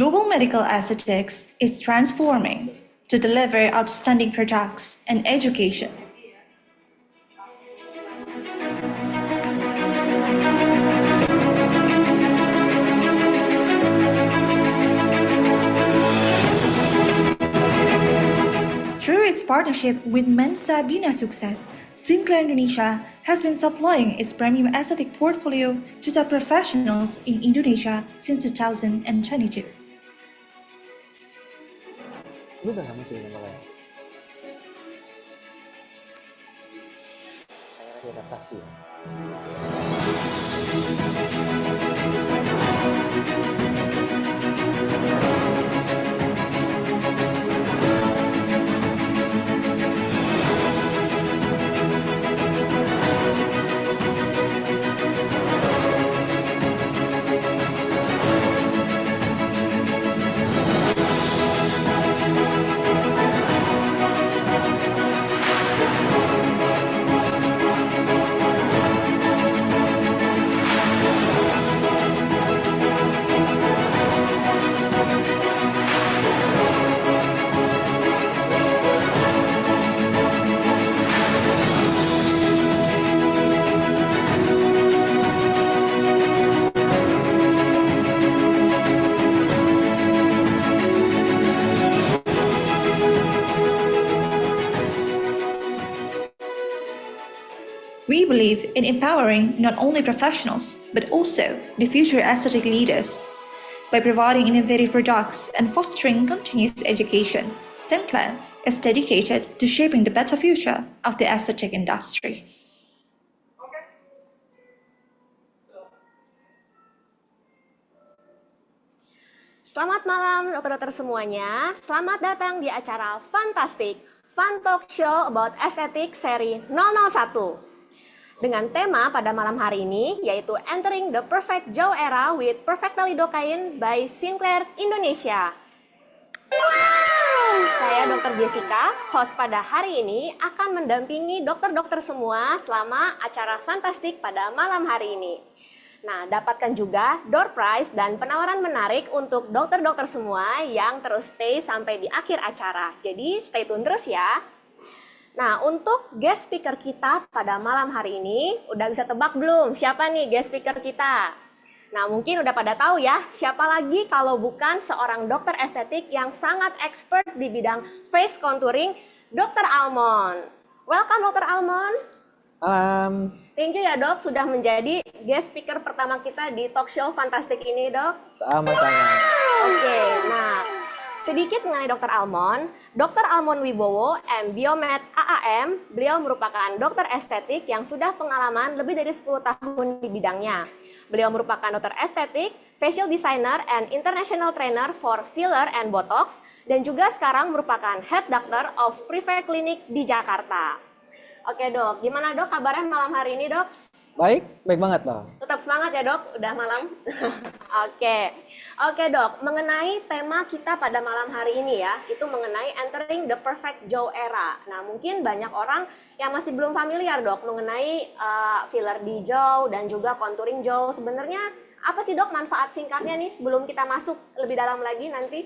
Global medical aesthetics is transforming to deliver outstanding products and education. Through its partnership with Mensa Bina Sukses, Sinclair Indonesia has been supplying its premium aesthetic portfolio to top professionals in Indonesia since 2022. Lu udah lama cuy nama lain? Kayaknya lagi adaptasi ya. We believe in empowering not only professionals, but also the future aesthetic leaders. By providing innovative products and fostering continuous education, Sinclair is dedicated to shaping the better future of the aesthetic industry. Selamat malam dokter-dokter semuanya, selamat datang di acara Fantastic Fun Talk Show about Aesthetic seri 001. Dengan tema pada malam hari ini yaitu Entering the Perfect Jaw Era with Perfectly Lidocaine by Sinclair Indonesia. Saya Dr. Jessica, host pada hari ini akan mendampingi dokter-dokter semua selama acara Fantastic pada malam hari ini. Nah, dapatkan juga door prize dan penawaran menarik untuk dokter-dokter semua yang terus stay sampai di akhir acara. Jadi stay tune terus ya. Nah, untuk guest speaker kita pada malam hari ini, udah bisa tebak belum siapa nih guest speaker kita? Nah, mungkin udah pada tahu ya, siapa lagi kalau bukan seorang dokter estetik yang sangat expert di bidang face contouring, Dr. Almond. Welcome Dr. Almond. Malam. Thank you ya dok, sudah menjadi guest speaker pertama kita di talk show Fantastic ini dok. Sama-sama. Oke, nah sedikit mengenai Dr. Almond. Dr. Almond Wibowo, M. Biomed AAM, beliau merupakan dokter estetik yang sudah pengalaman lebih dari 10 tahun di bidangnya. Beliau merupakan dokter estetik, facial designer, and international trainer for filler and botox, dan juga sekarang merupakan head doctor of Private Clinic di Jakarta. Oke dok, gimana dok kabarnya malam hari ini dok? Baik banget Bang. Tetap semangat ya dok, udah malam. Oke dok, mengenai tema kita pada malam hari ini ya, itu mengenai Entering the Perfect Jaw Era. Nah mungkin banyak orang yang masih belum familiar dok mengenai filler di jaw dan juga contouring jaw. Sebenarnya apa sih dok manfaat singkatnya nih sebelum kita masuk lebih dalam lagi nanti?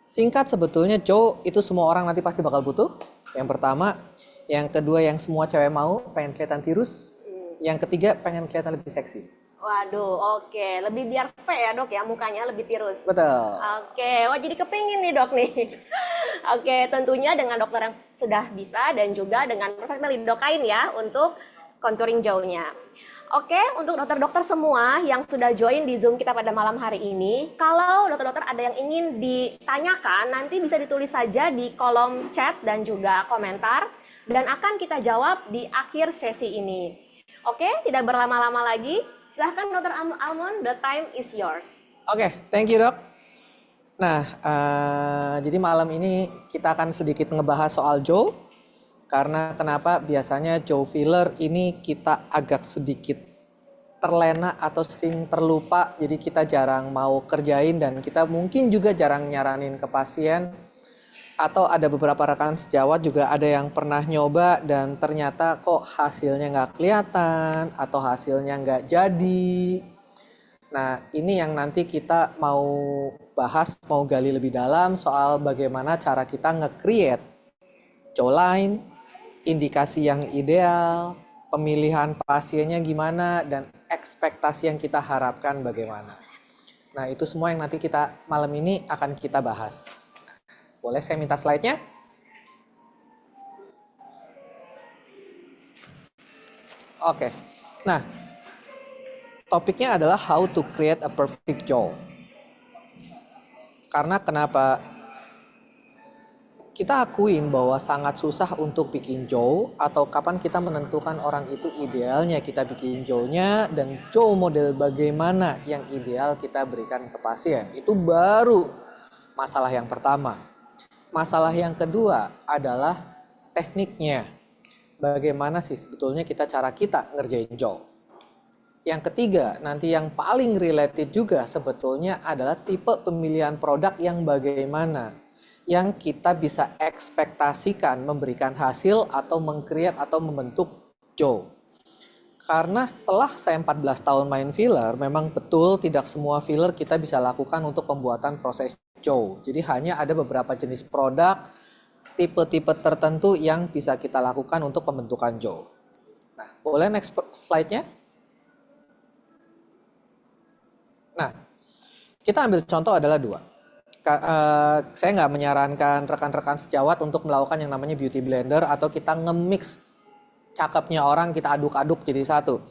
Singkat sebetulnya jaw itu semua orang nanti pasti bakal butuh. Yang pertama, yang kedua yang semua cewek mau, pengen kelihatan tirus. Yang ketiga, pengen kelihatan lebih seksi. Waduh, oke. Lebih biar fair ya dok ya, mukanya lebih tirus. Betul. Oke, wah jadi kepingin nih dok nih. Oke, tentunya dengan dokter yang sudah bisa dan juga dengan Perfectly Lidocaine ya untuk contouring jauhnya. Oke, untuk dokter-dokter semua yang sudah join di Zoom kita pada malam hari ini, kalau dokter-dokter ada yang ingin ditanyakan, nanti bisa ditulis saja di kolom chat dan juga komentar, dan akan kita jawab di akhir sesi ini. Oke, tidak berlama-lama lagi. Silahkan Dr. Almond, the time is yours. Oke, thank you dok. Nah, jadi malam ini kita akan sedikit ngebahas soal jaw. Karena kenapa biasanya jaw filler ini kita agak sedikit terlena atau sering terlupa. Jadi kita jarang mau kerjain dan kita mungkin juga jarang nyaranin ke pasien. Atau ada beberapa rekan sejawat juga ada yang pernah nyoba dan ternyata kok hasilnya nggak kelihatan atau hasilnya nggak jadi. Nah, ini yang nanti kita mau bahas, mau gali lebih dalam soal bagaimana cara kita nge-create jawline, indikasi yang ideal, pemilihan pasiennya gimana, dan ekspektasi yang kita harapkan bagaimana. Nah, itu semua yang nanti kita malam ini akan kita bahas. Boleh saya minta slide-nya? Oke. Nah, topiknya adalah how to create a perfect jaw. Karena kenapa? Kita akuin bahwa sangat susah untuk bikin jaw atau kapan kita menentukan orang itu idealnya kita bikin jaw-nya dan jaw model bagaimana yang ideal kita berikan ke pasien. Itu baru masalah yang pertama. Masalah yang kedua adalah tekniknya. Bagaimana sih sebetulnya cara kita ngerjain jaw. Yang ketiga, nanti yang paling related juga sebetulnya adalah tipe pemilihan produk yang bagaimana. Yang kita bisa ekspektasikan memberikan hasil atau meng-create atau membentuk jaw. Karena setelah saya 14 tahun main filler, memang betul tidak semua filler kita bisa lakukan untuk pembuatan proses jaw. Jadi hanya ada beberapa jenis produk, tipe-tipe tertentu yang bisa kita lakukan untuk pembentukan jaw. Nah, boleh next slide-nya? Nah, kita ambil contoh adalah dua. Saya nggak menyarankan rekan-rekan sejawat untuk melakukan yang namanya beauty blender atau kita nge-mix cakepnya orang kita aduk-aduk jadi satu.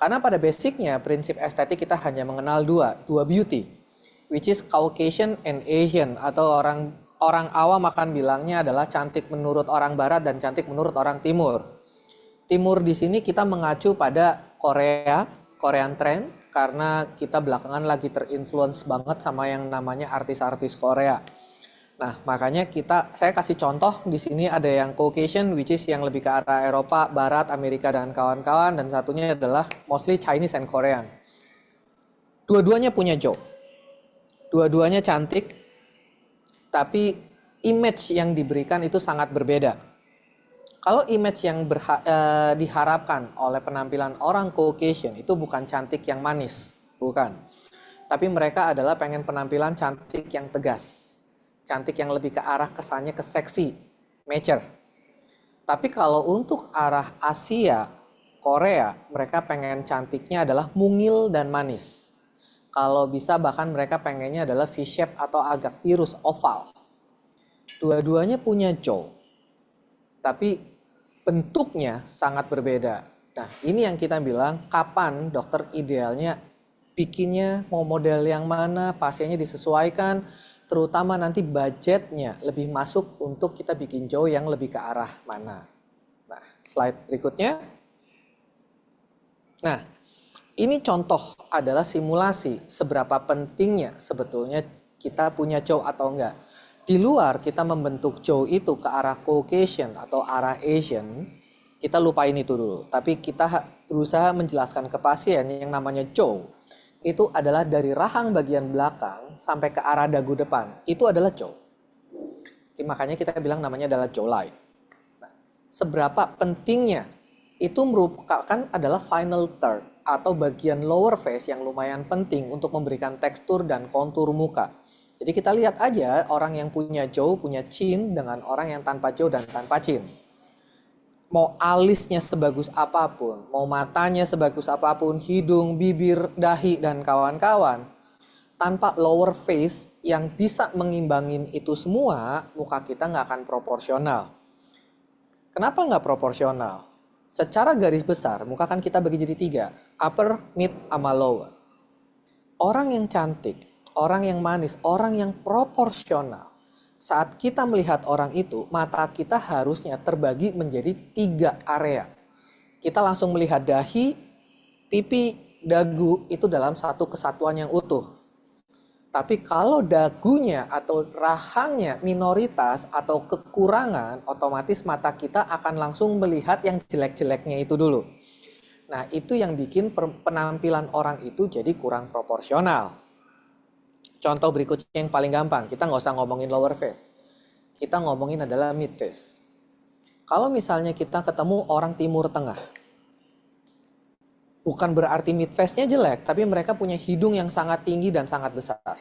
Karena pada basicnya prinsip estetik kita hanya mengenal dua beauty, which is Caucasian and Asian, atau orang awam akan bilangnya adalah cantik menurut orang barat dan cantik menurut orang timur. Timur di sini kita mengacu pada Korean trend karena kita belakangan lagi terinfluence banget sama yang namanya artis-artis Korea. Nah, makanya saya kasih contoh di sini ada yang Caucasian, which is yang lebih ke arah Eropa, Barat, Amerika dan kawan-kawan, dan satunya adalah mostly Chinese and Korean. Dua-duanya punya jaw. Dua-duanya cantik, tapi image yang diberikan itu sangat berbeda. Kalau image yang diharapkan oleh penampilan orang Caucasian itu bukan cantik yang manis, bukan. Tapi mereka adalah pengen penampilan cantik yang tegas. Cantik yang lebih ke arah kesannya ke seksi, mature. Tapi kalau untuk arah Asia, Korea, mereka pengen cantiknya adalah mungil dan manis. Kalau bisa bahkan mereka pengennya adalah V-shape atau agak tirus, oval. Dua-duanya punya jaw, tapi bentuknya sangat berbeda. Nah, ini yang kita bilang kapan dokter idealnya bikinnya, mau model yang mana, pasiennya disesuaikan, terutama nanti budgetnya lebih masuk untuk kita bikin jaw yang lebih ke arah mana. Nah, slide berikutnya. Nah, ini contoh adalah simulasi seberapa pentingnya sebetulnya kita punya jaw atau enggak. Di luar kita membentuk jaw itu ke arah Caucasian atau arah Asian, kita lupain itu dulu. Tapi kita berusaha menjelaskan ke pasien yang namanya jaw. Itu adalah dari rahang bagian belakang sampai ke arah dagu depan. Itu adalah jaw. Jadi makanya kita bilang namanya adalah jawline. Nah, seberapa pentingnya itu merupakan adalah final third atau bagian lower face yang lumayan penting untuk memberikan tekstur dan kontur muka. Jadi kita lihat aja orang yang punya jaw, punya chin dengan orang yang tanpa jaw dan tanpa chin. Mau alisnya sebagus apapun, mau matanya sebagus apapun, hidung, bibir, dahi, dan kawan-kawan, tanpa lower face yang bisa mengimbangin itu semua, muka kita nggak akan proporsional. Kenapa nggak proporsional? Secara garis besar, muka kan kita bagi jadi 3, upper, mid, sama lower. Orang yang cantik, orang yang manis, orang yang proporsional, saat kita melihat orang itu, mata kita harusnya terbagi menjadi 3 area. kita langsung melihat dahi, pipi, dagu itu dalam satu kesatuan yang utuh. Tapi kalau dagunya atau rahangnya minoritas atau kekurangan, otomatis mata kita akan langsung melihat yang jelek-jeleknya itu dulu. Nah, itu yang bikin penampilan orang itu jadi kurang proporsional. Contoh berikutnya yang paling gampang, kita nggak usah ngomongin lower face. Kita ngomongin adalah mid face. Kalau misalnya kita ketemu orang Timur Tengah, bukan berarti mid face-nya jelek, tapi mereka punya hidung yang sangat tinggi dan sangat besar.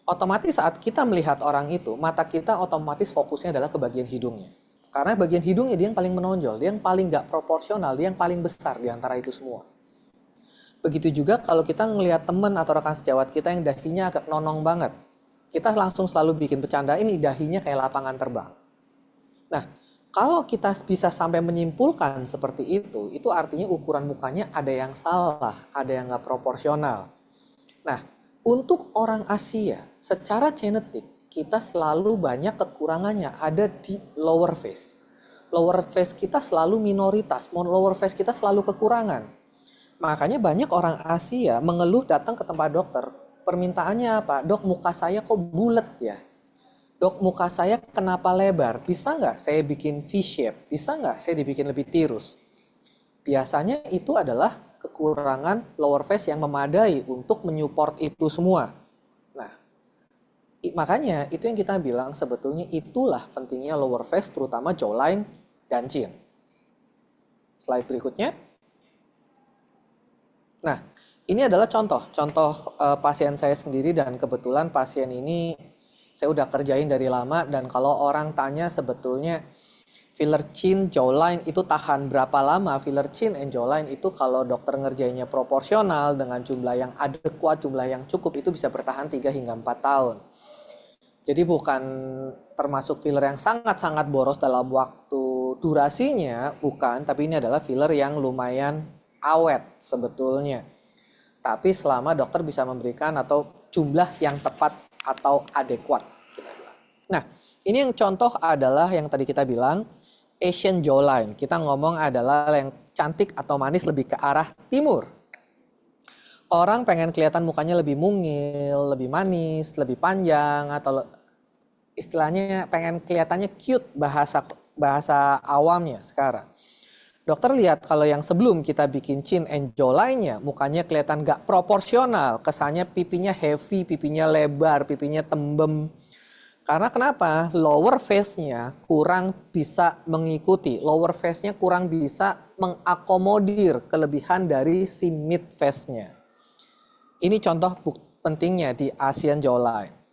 Otomatis saat kita melihat orang itu, mata kita otomatis fokusnya adalah ke bagian hidungnya. Karena bagian hidungnya dia yang paling menonjol, dia yang paling gak proporsional, dia yang paling besar di antara itu semua. Begitu juga kalau kita ngelihat teman atau rekan sejawat kita yang dahinya agak nonong banget. Kita langsung selalu bikin bercanda, ini dahinya kayak lapangan terbang. Nah, kalau kita bisa sampai menyimpulkan seperti itu artinya ukuran mukanya ada yang salah, ada yang nggak proporsional. Nah, untuk orang Asia, secara genetik, kita selalu banyak kekurangannya ada di lower face. Lower face kita selalu minoritas, lower face kita selalu kekurangan. Makanya banyak orang Asia mengeluh datang ke tempat dokter. Permintaannya apa? Dok, muka saya kok bulet ya? Dok, muka saya kenapa lebar? Bisa nggak saya bikin V-shape? Bisa nggak saya dibikin lebih tirus? Biasanya itu adalah kekurangan lower face yang memadai untuk menyupport itu semua. Nah, makanya itu yang kita bilang sebetulnya itulah pentingnya lower face, terutama jawline dan chin. Slide berikutnya. Nah, ini adalah contoh pasien saya sendiri dan kebetulan pasien ini saya udah kerjain dari lama dan kalau orang tanya sebetulnya filler chin, jawline itu tahan berapa lama? Filler chin and jawline itu kalau dokter ngerjainnya proporsional dengan jumlah yang adekuat, jumlah yang cukup itu bisa bertahan 3 hingga 4 tahun. Jadi bukan termasuk filler yang sangat-sangat boros dalam waktu durasinya, bukan, tapi ini adalah filler yang lumayan awet sebetulnya. Tapi selama dokter bisa memberikan atau jumlah yang tepat atau adekuat kita bilang. Nah, ini yang contoh adalah yang tadi kita bilang Asian jawline. Kita ngomong adalah yang cantik atau manis lebih ke arah timur. Orang pengen kelihatan mukanya lebih mungil, lebih manis, lebih panjang atau istilahnya pengen kelihatannya cute bahasa awamnya sekarang. Dokter lihat kalau yang sebelum kita bikin chin and jawline-nya mukanya kelihatan gak proporsional, kesannya pipinya heavy, pipinya lebar, pipinya tembem. Karena kenapa? Lower face-nya kurang bisa mengikuti, lower face-nya kurang bisa mengakomodir kelebihan dari si mid face-nya. Ini contoh pentingnya di Asian jawline.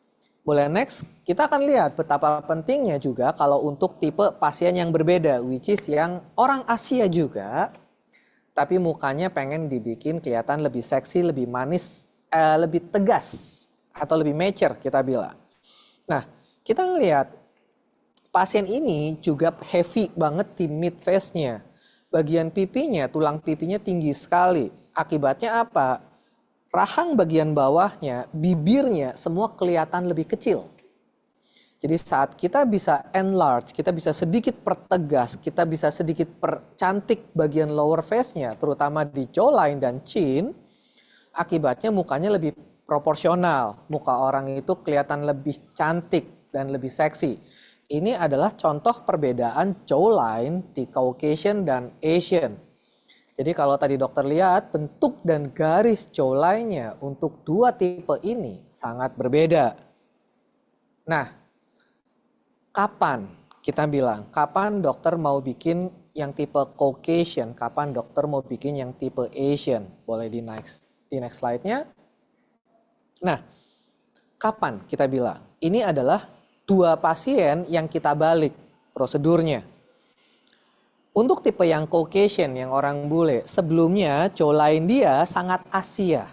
Boleh next, kita akan lihat betapa pentingnya juga kalau untuk tipe pasien yang berbeda, which is yang orang Asia juga, tapi mukanya pengen dibikin kelihatan lebih seksi, lebih manis, lebih tegas, atau lebih mature kita bilang. Nah, kita ngelihat pasien ini juga heavy banget di mid face-nya. Bagian pipinya, tulang pipinya tinggi sekali. Akibatnya apa? Rahang bagian bawahnya, bibirnya semua kelihatan lebih kecil. Jadi saat kita bisa enlarge, kita bisa sedikit pertegas, kita bisa sedikit percantik bagian lower face-nya, terutama di jawline dan chin, akibatnya mukanya lebih proporsional. Muka orang itu kelihatan lebih cantik dan lebih seksi. Ini adalah contoh perbedaan jawline di Caucasian dan Asian. Jadi kalau tadi dokter lihat bentuk dan garis jawline-nya untuk dua tipe ini sangat berbeda. Nah, kapan kita bilang, kapan dokter mau bikin yang tipe Caucasian, kapan dokter mau bikin yang tipe Asian? Boleh di next slide-nya. Nah, kapan kita bilang? Ini adalah dua pasien yang kita balik prosedurnya. Untuk tipe yang Caucasian, yang orang bule, sebelumnya jawline dia sangat Asia.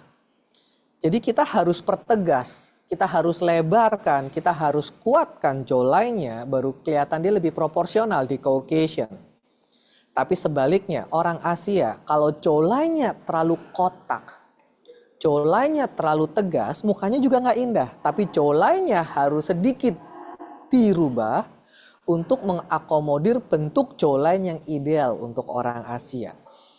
Jadi kita harus pertegas, kita harus lebarkan, kita harus kuatkan jawline-nya baru kelihatan dia lebih proporsional di Caucasian. Tapi sebaliknya, orang Asia kalau jawline-nya terlalu kotak, jawline-nya terlalu tegas, mukanya juga nggak indah. Tapi jawline-nya harus sedikit dirubah untuk mengakomodir bentuk jawline yang ideal untuk orang Asia.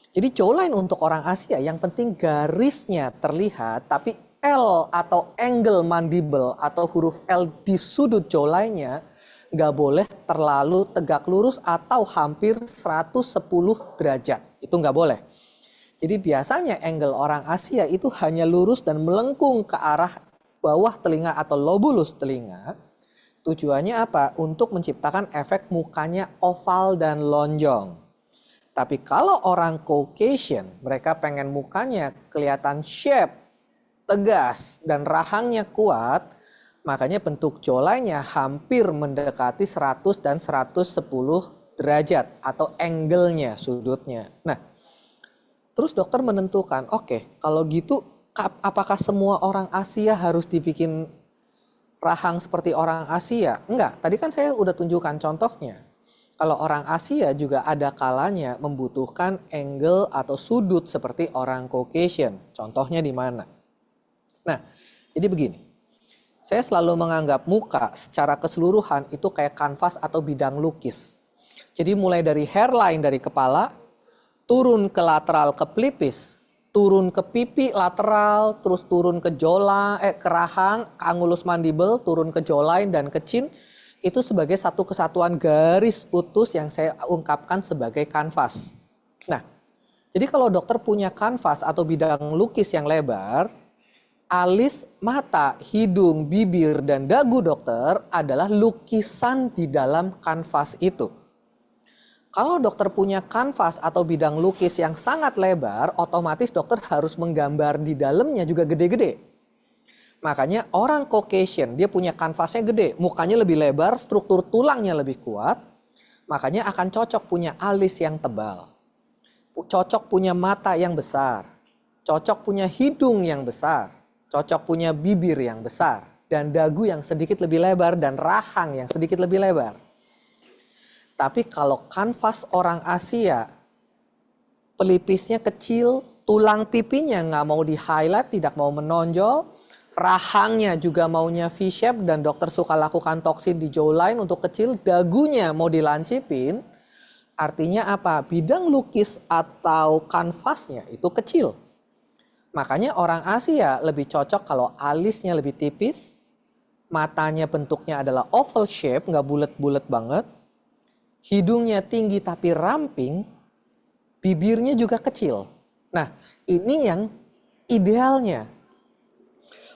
Jadi jawline untuk orang Asia yang penting garisnya terlihat, tapi L atau angle mandible atau huruf L di sudut jawline-nya nggak boleh terlalu tegak lurus atau hampir 110 derajat. Itu nggak boleh. Jadi biasanya angle orang Asia itu hanya lurus dan melengkung ke arah bawah telinga atau lobulus telinga. Tujuannya apa? Untuk menciptakan efek mukanya oval dan lonjong. Tapi kalau orang Caucasian, mereka pengen mukanya kelihatan shape, tegas, dan rahangnya kuat, makanya bentuk jawline-nya hampir mendekati 100 dan 110 derajat atau angle-nya, sudutnya. Nah, terus dokter menentukan, oke, kalau gitu apakah semua orang Asia harus dibikin rahang seperti orang Asia? Enggak, tadi kan saya udah tunjukkan contohnya. Kalau orang Asia juga ada kalanya membutuhkan angle atau sudut seperti orang Caucasian. Contohnya di mana? Nah, jadi begini. Saya selalu menganggap muka secara keseluruhan itu kayak kanvas atau bidang lukis. Jadi mulai dari hairline dari kepala, turun ke lateral ke pelipis, turun ke pipi lateral, terus turun ke ke rahang, ke angulus mandible, turun ke jawline dan ke chin. Itu sebagai satu kesatuan garis putus yang saya ungkapkan sebagai kanvas. Nah, jadi kalau dokter punya kanvas atau bidang lukis yang lebar, alis, mata, hidung, bibir, dan dagu dokter adalah lukisan di dalam kanvas itu. Kalau dokter punya kanvas atau bidang lukis yang sangat lebar, otomatis dokter harus menggambar di dalamnya juga gede-gede. Makanya orang Caucasian dia punya kanvasnya gede, mukanya lebih lebar, struktur tulangnya lebih kuat. Makanya akan cocok punya alis yang tebal. Cocok punya mata yang besar. Cocok punya hidung yang besar. Cocok punya bibir yang besar. Dan dagu yang sedikit lebih lebar dan rahang yang sedikit lebih lebar. Tapi kalau kanvas orang Asia, pelipisnya kecil, tulang pipinya nggak mau di highlight, tidak mau menonjol, rahangnya juga maunya V-shape dan dokter suka lakukan toksin di jawline untuk kecil, dagunya mau dilancipin, artinya apa? Bidang lukis atau kanvasnya itu kecil. Makanya orang Asia lebih cocok kalau alisnya lebih tipis, matanya bentuknya adalah oval shape, nggak bulat-bulat banget, hidungnya tinggi tapi ramping, bibirnya juga kecil. Nah, ini yang idealnya.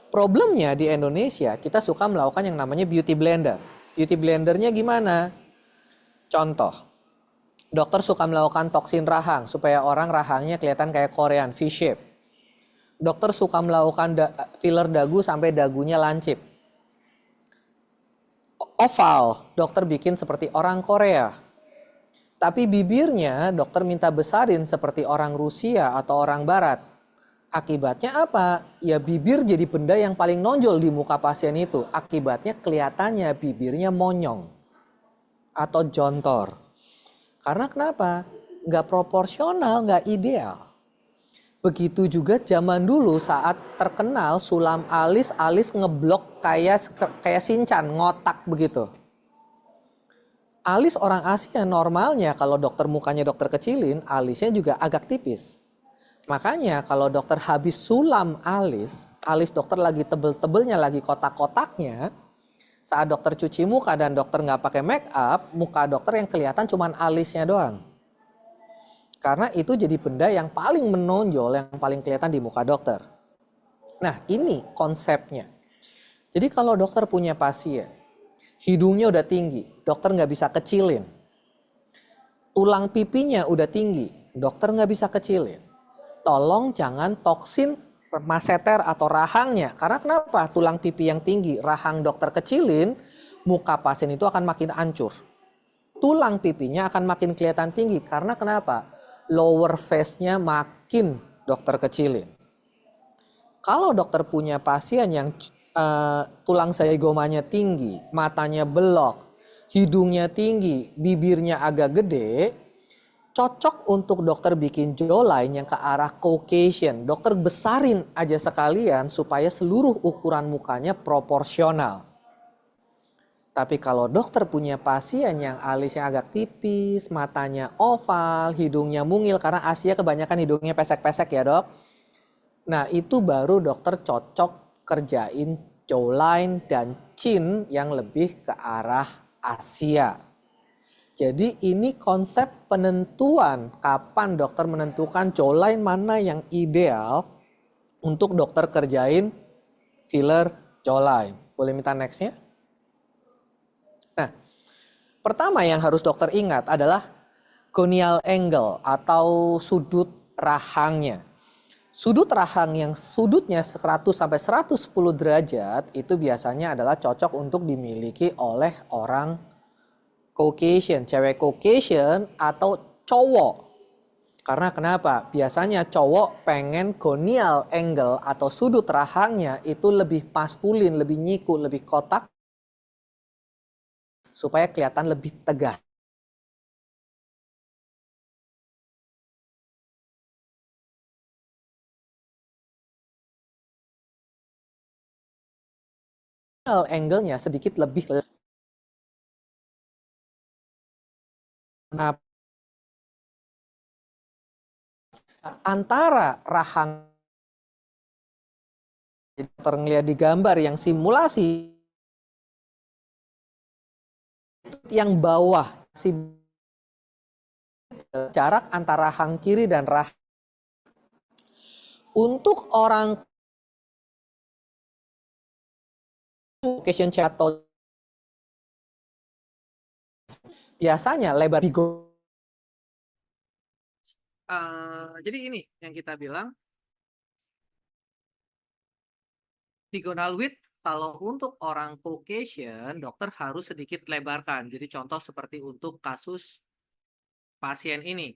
Problemnya di Indonesia, kita suka melakukan yang namanya beauty blender. Beauty blendernya gimana? Contoh, dokter suka melakukan toksin rahang supaya orang rahangnya kelihatan kayak Korean, V-shape. Dokter suka melakukan filler dagu sampai dagunya lancip. Oval, dokter bikin seperti orang Korea. Tapi bibirnya dokter minta besarin seperti orang Rusia atau orang Barat. Akibatnya apa? Ya bibir jadi benda yang paling nonjol di muka pasien itu. Akibatnya kelihatannya bibirnya monyong atau jontor. Karena kenapa? Nggak proporsional, nggak ideal. Begitu juga zaman dulu saat terkenal sulam alis, alis ngeblok kayak Shinchan, ngotak begitu. Alis orang Asia normalnya kalau dokter mukanya dokter kecilin, alisnya juga agak tipis. Makanya kalau dokter habis sulam alis dokter lagi tebel-tebelnya, lagi kotak-kotaknya, saat dokter cuci muka dan dokter nggak pakai make up, muka dokter yang kelihatan cuma alisnya doang. Karena itu jadi benda yang paling menonjol, yang paling kelihatan di muka dokter. Nah ini konsepnya. Jadi kalau dokter punya pasien, hidungnya udah tinggi, dokter nggak bisa kecilin. Tulang pipinya udah tinggi, dokter nggak bisa kecilin. Tolong jangan toksin masseter atau rahangnya. Karena kenapa? Tulang pipi yang tinggi, rahang dokter kecilin, muka pasien itu akan makin hancur. Tulang pipinya akan makin kelihatan tinggi. Karena kenapa? Lower face-nya makin dokter kecilin. Kalau dokter punya pasien yang tulang zaigomanya tinggi, matanya belok, hidungnya tinggi, bibirnya agak gede, cocok untuk dokter bikin jawline yang ke arah Caucasian. Dokter besarin aja sekalian supaya seluruh ukuran mukanya proporsional. Tapi kalau dokter punya pasien yang alisnya agak tipis, matanya oval, hidungnya mungil, karena Asia kebanyakan hidungnya pesek-pesek ya dok. Nah itu baru dokter cocok kerjain jawline dan chin yang lebih ke arah Asia. Jadi ini konsep penentuan kapan dokter menentukan jawline mana yang ideal untuk dokter kerjain filler jawline. Boleh minta nextnya? Nah, pertama yang harus dokter ingat adalah gonial angle atau sudut rahangnya. Sudut rahang yang sudutnya 100 sampai 110 derajat itu biasanya adalah cocok untuk dimiliki oleh orang Caucasian, cewek Caucasian atau cowok. Karena kenapa? Biasanya cowok pengen gonial angle atau sudut rahangnya itu lebih maskulin, lebih nyiku, lebih kotak supaya kelihatan lebih tegas. Angle-nya sedikit lebih antara rahang terlihat di gambar yang simulasi yang bawah jarak antara rahang kiri dan rahang untuk orang Caucasian atau biasanya lebar bigo. Jadi ini yang kita bilang diagonal width. Kalau untuk orang Caucasian, dokter harus sedikit lebarkan. Jadi contoh seperti untuk kasus pasien ini.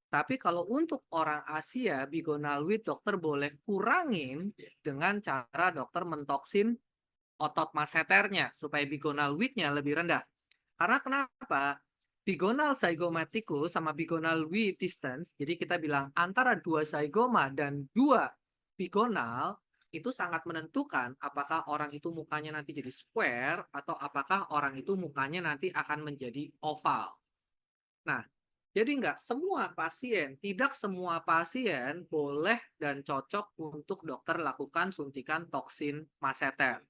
Tapi kalau untuk orang Asia, bigonal width dokter boleh kurangin dengan cara dokter mentoksin otot masseternya supaya bigonal width-nya lebih rendah. Karena kenapa? Bigonal zygomaticus sama bigonal width distance, jadi kita bilang antara dua zygoma dan dua bigonal, itu sangat menentukan apakah orang itu mukanya nanti jadi square atau apakah orang itu mukanya nanti akan menjadi oval. Nah, jadi tidak semua pasien boleh dan cocok untuk dokter lakukan suntikan toksin masseter.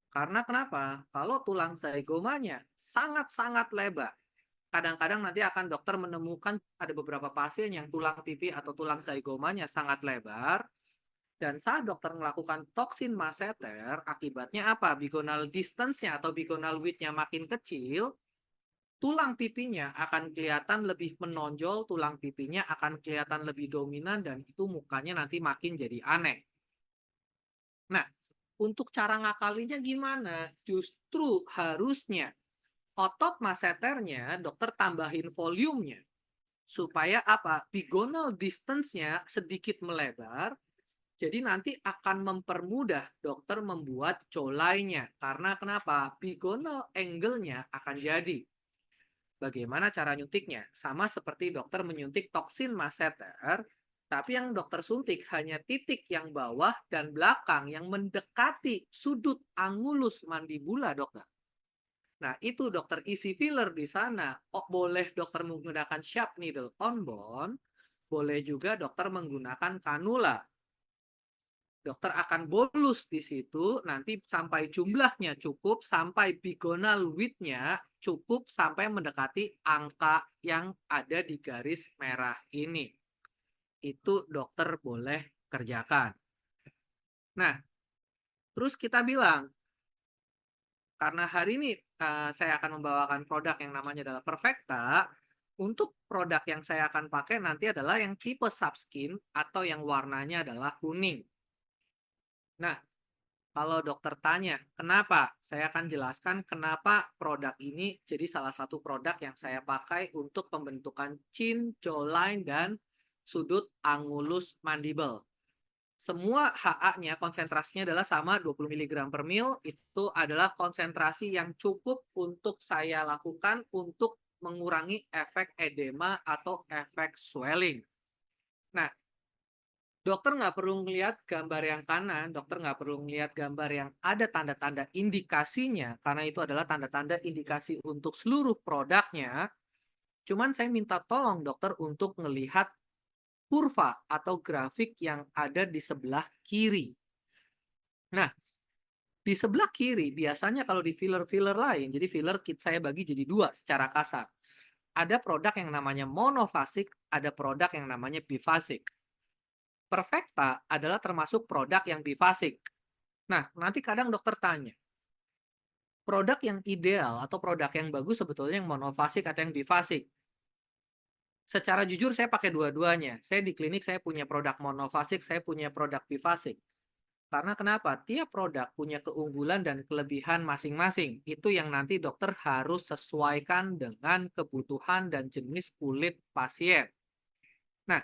Karena kenapa? Kalau tulang zygomanya sangat-sangat lebar, kadang-kadang nanti akan dokter menemukan ada beberapa pasien yang tulang pipi atau tulang zygomanya sangat lebar, dan saat dokter melakukan toksin masseter, akibatnya apa? Bigonal distance-nya atau bigonal width-nya makin kecil, tulang pipinya akan kelihatan lebih menonjol, tulang pipinya akan kelihatan lebih dominan, dan itu mukanya nanti makin jadi aneh. Nah, untuk cara ngakalinya gimana? Justru harusnya otot masseternya dokter tambahin volumenya. Supaya apa? Bigonal distance-nya sedikit melebar, jadi nanti akan mempermudah dokter membuat jawline-nya. Karena kenapa? Bigonal angle-nya akan jadi. Bagaimana cara nyuntiknya? Sama seperti dokter menyuntik toksin masseter, tapi yang dokter suntik hanya titik yang bawah dan belakang yang mendekati sudut angulus mandibula, dokter. Nah, itu dokter isi filler di sana. Oh, boleh dokter menggunakan sharp needle on bone, boleh juga dokter menggunakan kanula. Dokter akan bolus di situ, nanti sampai jumlahnya cukup, sampai bigonal width-nya cukup, sampai mendekati angka yang ada di garis merah ini. Itu dokter boleh kerjakan. Nah, terus kita bilang, karena hari ini saya akan membawakan produk yang namanya adalah Perfecta, untuk produk yang saya akan pakai nanti adalah yang tipe subskin atau yang warnanya adalah kuning. Nah, kalau dokter tanya, kenapa? Saya akan jelaskan kenapa produk ini jadi salah satu produk yang saya pakai untuk pembentukan chin, jawline, dan sudut angulus mandible. Semua HA-nya konsentrasinya adalah sama 20 mg per mil. Itu adalah konsentrasi yang cukup untuk saya lakukan untuk mengurangi efek edema atau efek swelling. Nah, Dokter nggak perlu melihat gambar yang kanan, dokter nggak perlu melihat gambar yang ada tanda-tanda indikasinya, karena itu adalah tanda-tanda indikasi untuk seluruh produknya. Cuman saya minta tolong dokter untuk melihat kurva atau grafik yang ada di sebelah kiri. Nah, di sebelah kiri biasanya kalau di filler-filler lain, jadi filler saya bagi jadi dua secara kasar. Ada produk yang namanya monofasik, ada produk yang namanya bifasik. Perfecta adalah termasuk produk yang bifasik. Nah, nanti kadang dokter tanya, produk yang ideal atau produk yang bagus sebetulnya yang monofasik atau yang bifasik? Secara jujur saya pakai dua-duanya. Saya di klinik saya punya produk monofasik, saya punya produk bifasik. Karena kenapa? Tiap produk punya keunggulan dan kelebihan masing-masing. Itu yang nanti dokter harus sesuaikan dengan kebutuhan dan jenis kulit pasien. Nah,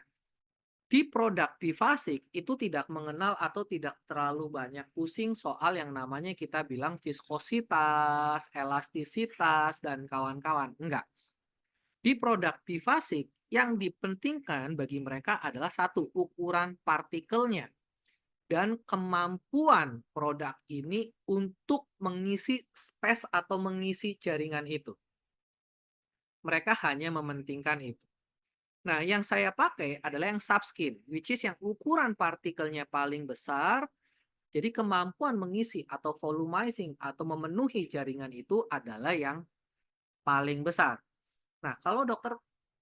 di produk bifasik itu tidak mengenal atau tidak terlalu banyak pusing soal yang namanya kita bilang viskositas, elastisitas, dan kawan-kawan. Enggak. Di produk bifasik, yang dipentingkan bagi mereka adalah satu, ukuran partikelnya dan kemampuan produk ini untuk mengisi space atau mengisi jaringan itu. Mereka hanya mementingkan itu. Nah, yang saya pakai adalah yang subskin, which is yang ukuran partikelnya paling besar, jadi kemampuan mengisi atau volumizing atau memenuhi jaringan itu adalah yang paling besar. Nah, kalau dokter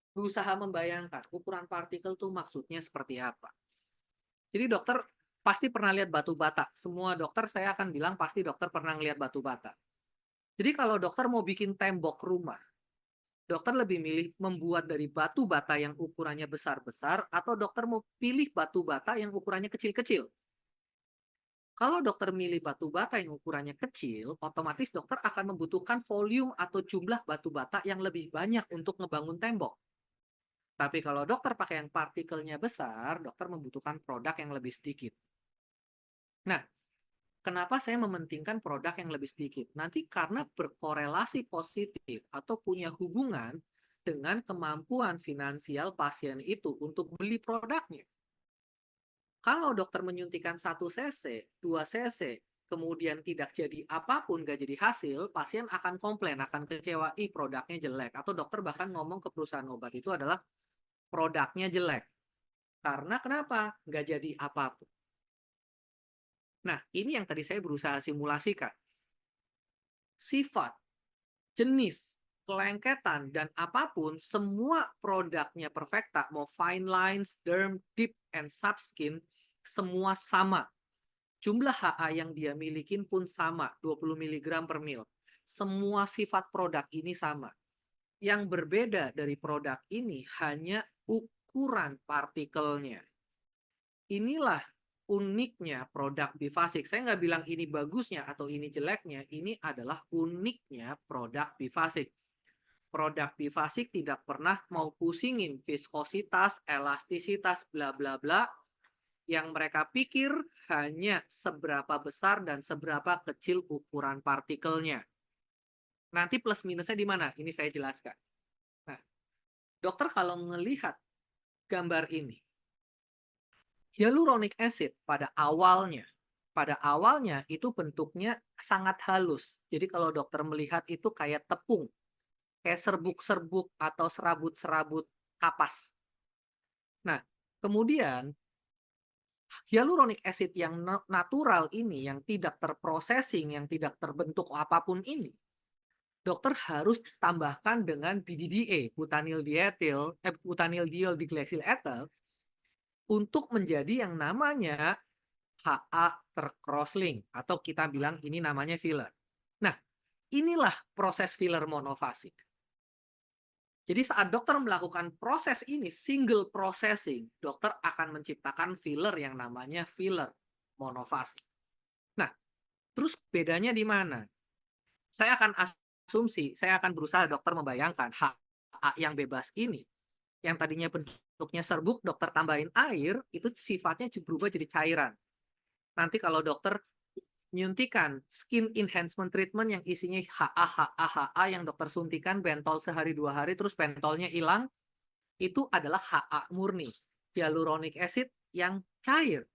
berusaha membayangkan ukuran partikel itu maksudnya seperti apa. Jadi dokter pasti pernah lihat batu bata. Semua dokter saya akan bilang pasti dokter pernah lihat batu bata. Jadi kalau dokter mau bikin tembok rumah, dokter lebih milih membuat dari batu bata yang ukurannya besar-besar atau dokter mau pilih batu bata yang ukurannya kecil-kecil. Kalau dokter milih batu bata yang ukurannya kecil, otomatis dokter akan membutuhkan volume atau jumlah batu bata yang lebih banyak untuk ngebangun tembok. Tapi kalau dokter pakai yang partikelnya besar, dokter membutuhkan produk yang lebih sedikit. Nah, kenapa saya mementingkan produk yang lebih sedikit? Nanti karena berkorelasi positif atau punya hubungan dengan kemampuan finansial pasien itu untuk beli produknya. Kalau dokter menyuntikkan 1 cc, 2 cc, kemudian tidak jadi apapun, gak jadi hasil, pasien akan komplain, akan kecewa, produknya jelek. Atau dokter bahkan ngomong ke perusahaan obat itu adalah produknya jelek. Karena kenapa? Nggak jadi apapun. Nah, ini yang tadi saya berusaha simulasikan. Sifat, jenis, kelengketan, dan apapun, semua produknya Perfecta, mau fine lines, derm, deep, and subskin, semua sama. Jumlah HA yang dia milikin pun sama, 20 mg per mil. Semua sifat produk ini sama. Yang berbeda dari produk ini hanya ukuran partikelnya. Inilah uniknya produk bifasik. Saya nggak bilang ini bagusnya atau ini jeleknya. Ini adalah uniknya produk bifasik. Produk bifasik tidak pernah mau pusingin viskositas, elastisitas, bla bla bla. Yang mereka pikir hanya seberapa besar dan seberapa kecil ukuran partikelnya. Nanti plus minusnya di mana? Ini saya jelaskan. Nah, dokter kalau melihat gambar ini, hyaluronic acid pada awalnya itu bentuknya sangat halus. Jadi kalau dokter melihat itu kayak tepung, kayak serbuk-serbuk atau serabut-serabut kapas. Nah, kemudian hyaluronic acid yang natural ini, yang tidak terprocessing, yang tidak terbentuk apapun ini, dokter harus tambahkan dengan BDDA, butanil diglycyl ethyl, untuk menjadi yang namanya HA tercrosslink, atau kita bilang ini namanya filler. Nah, inilah proses filler monofasik. Jadi saat dokter melakukan proses ini, single processing, dokter akan menciptakan filler yang namanya filler monofasik. Nah, terus bedanya di mana? Saya akan asumsi, saya akan berusaha dokter membayangkan HA yang bebas ini, yang tadinya bentuknya serbuk, dokter tambahin air, itu sifatnya berubah jadi cairan. Nanti kalau dokter nyuntikan skin enhancement treatment yang isinya HA yang dokter suntikan bentol sehari 2 hari terus bentolnya hilang, itu adalah HA murni, hyaluronic acid yang cair.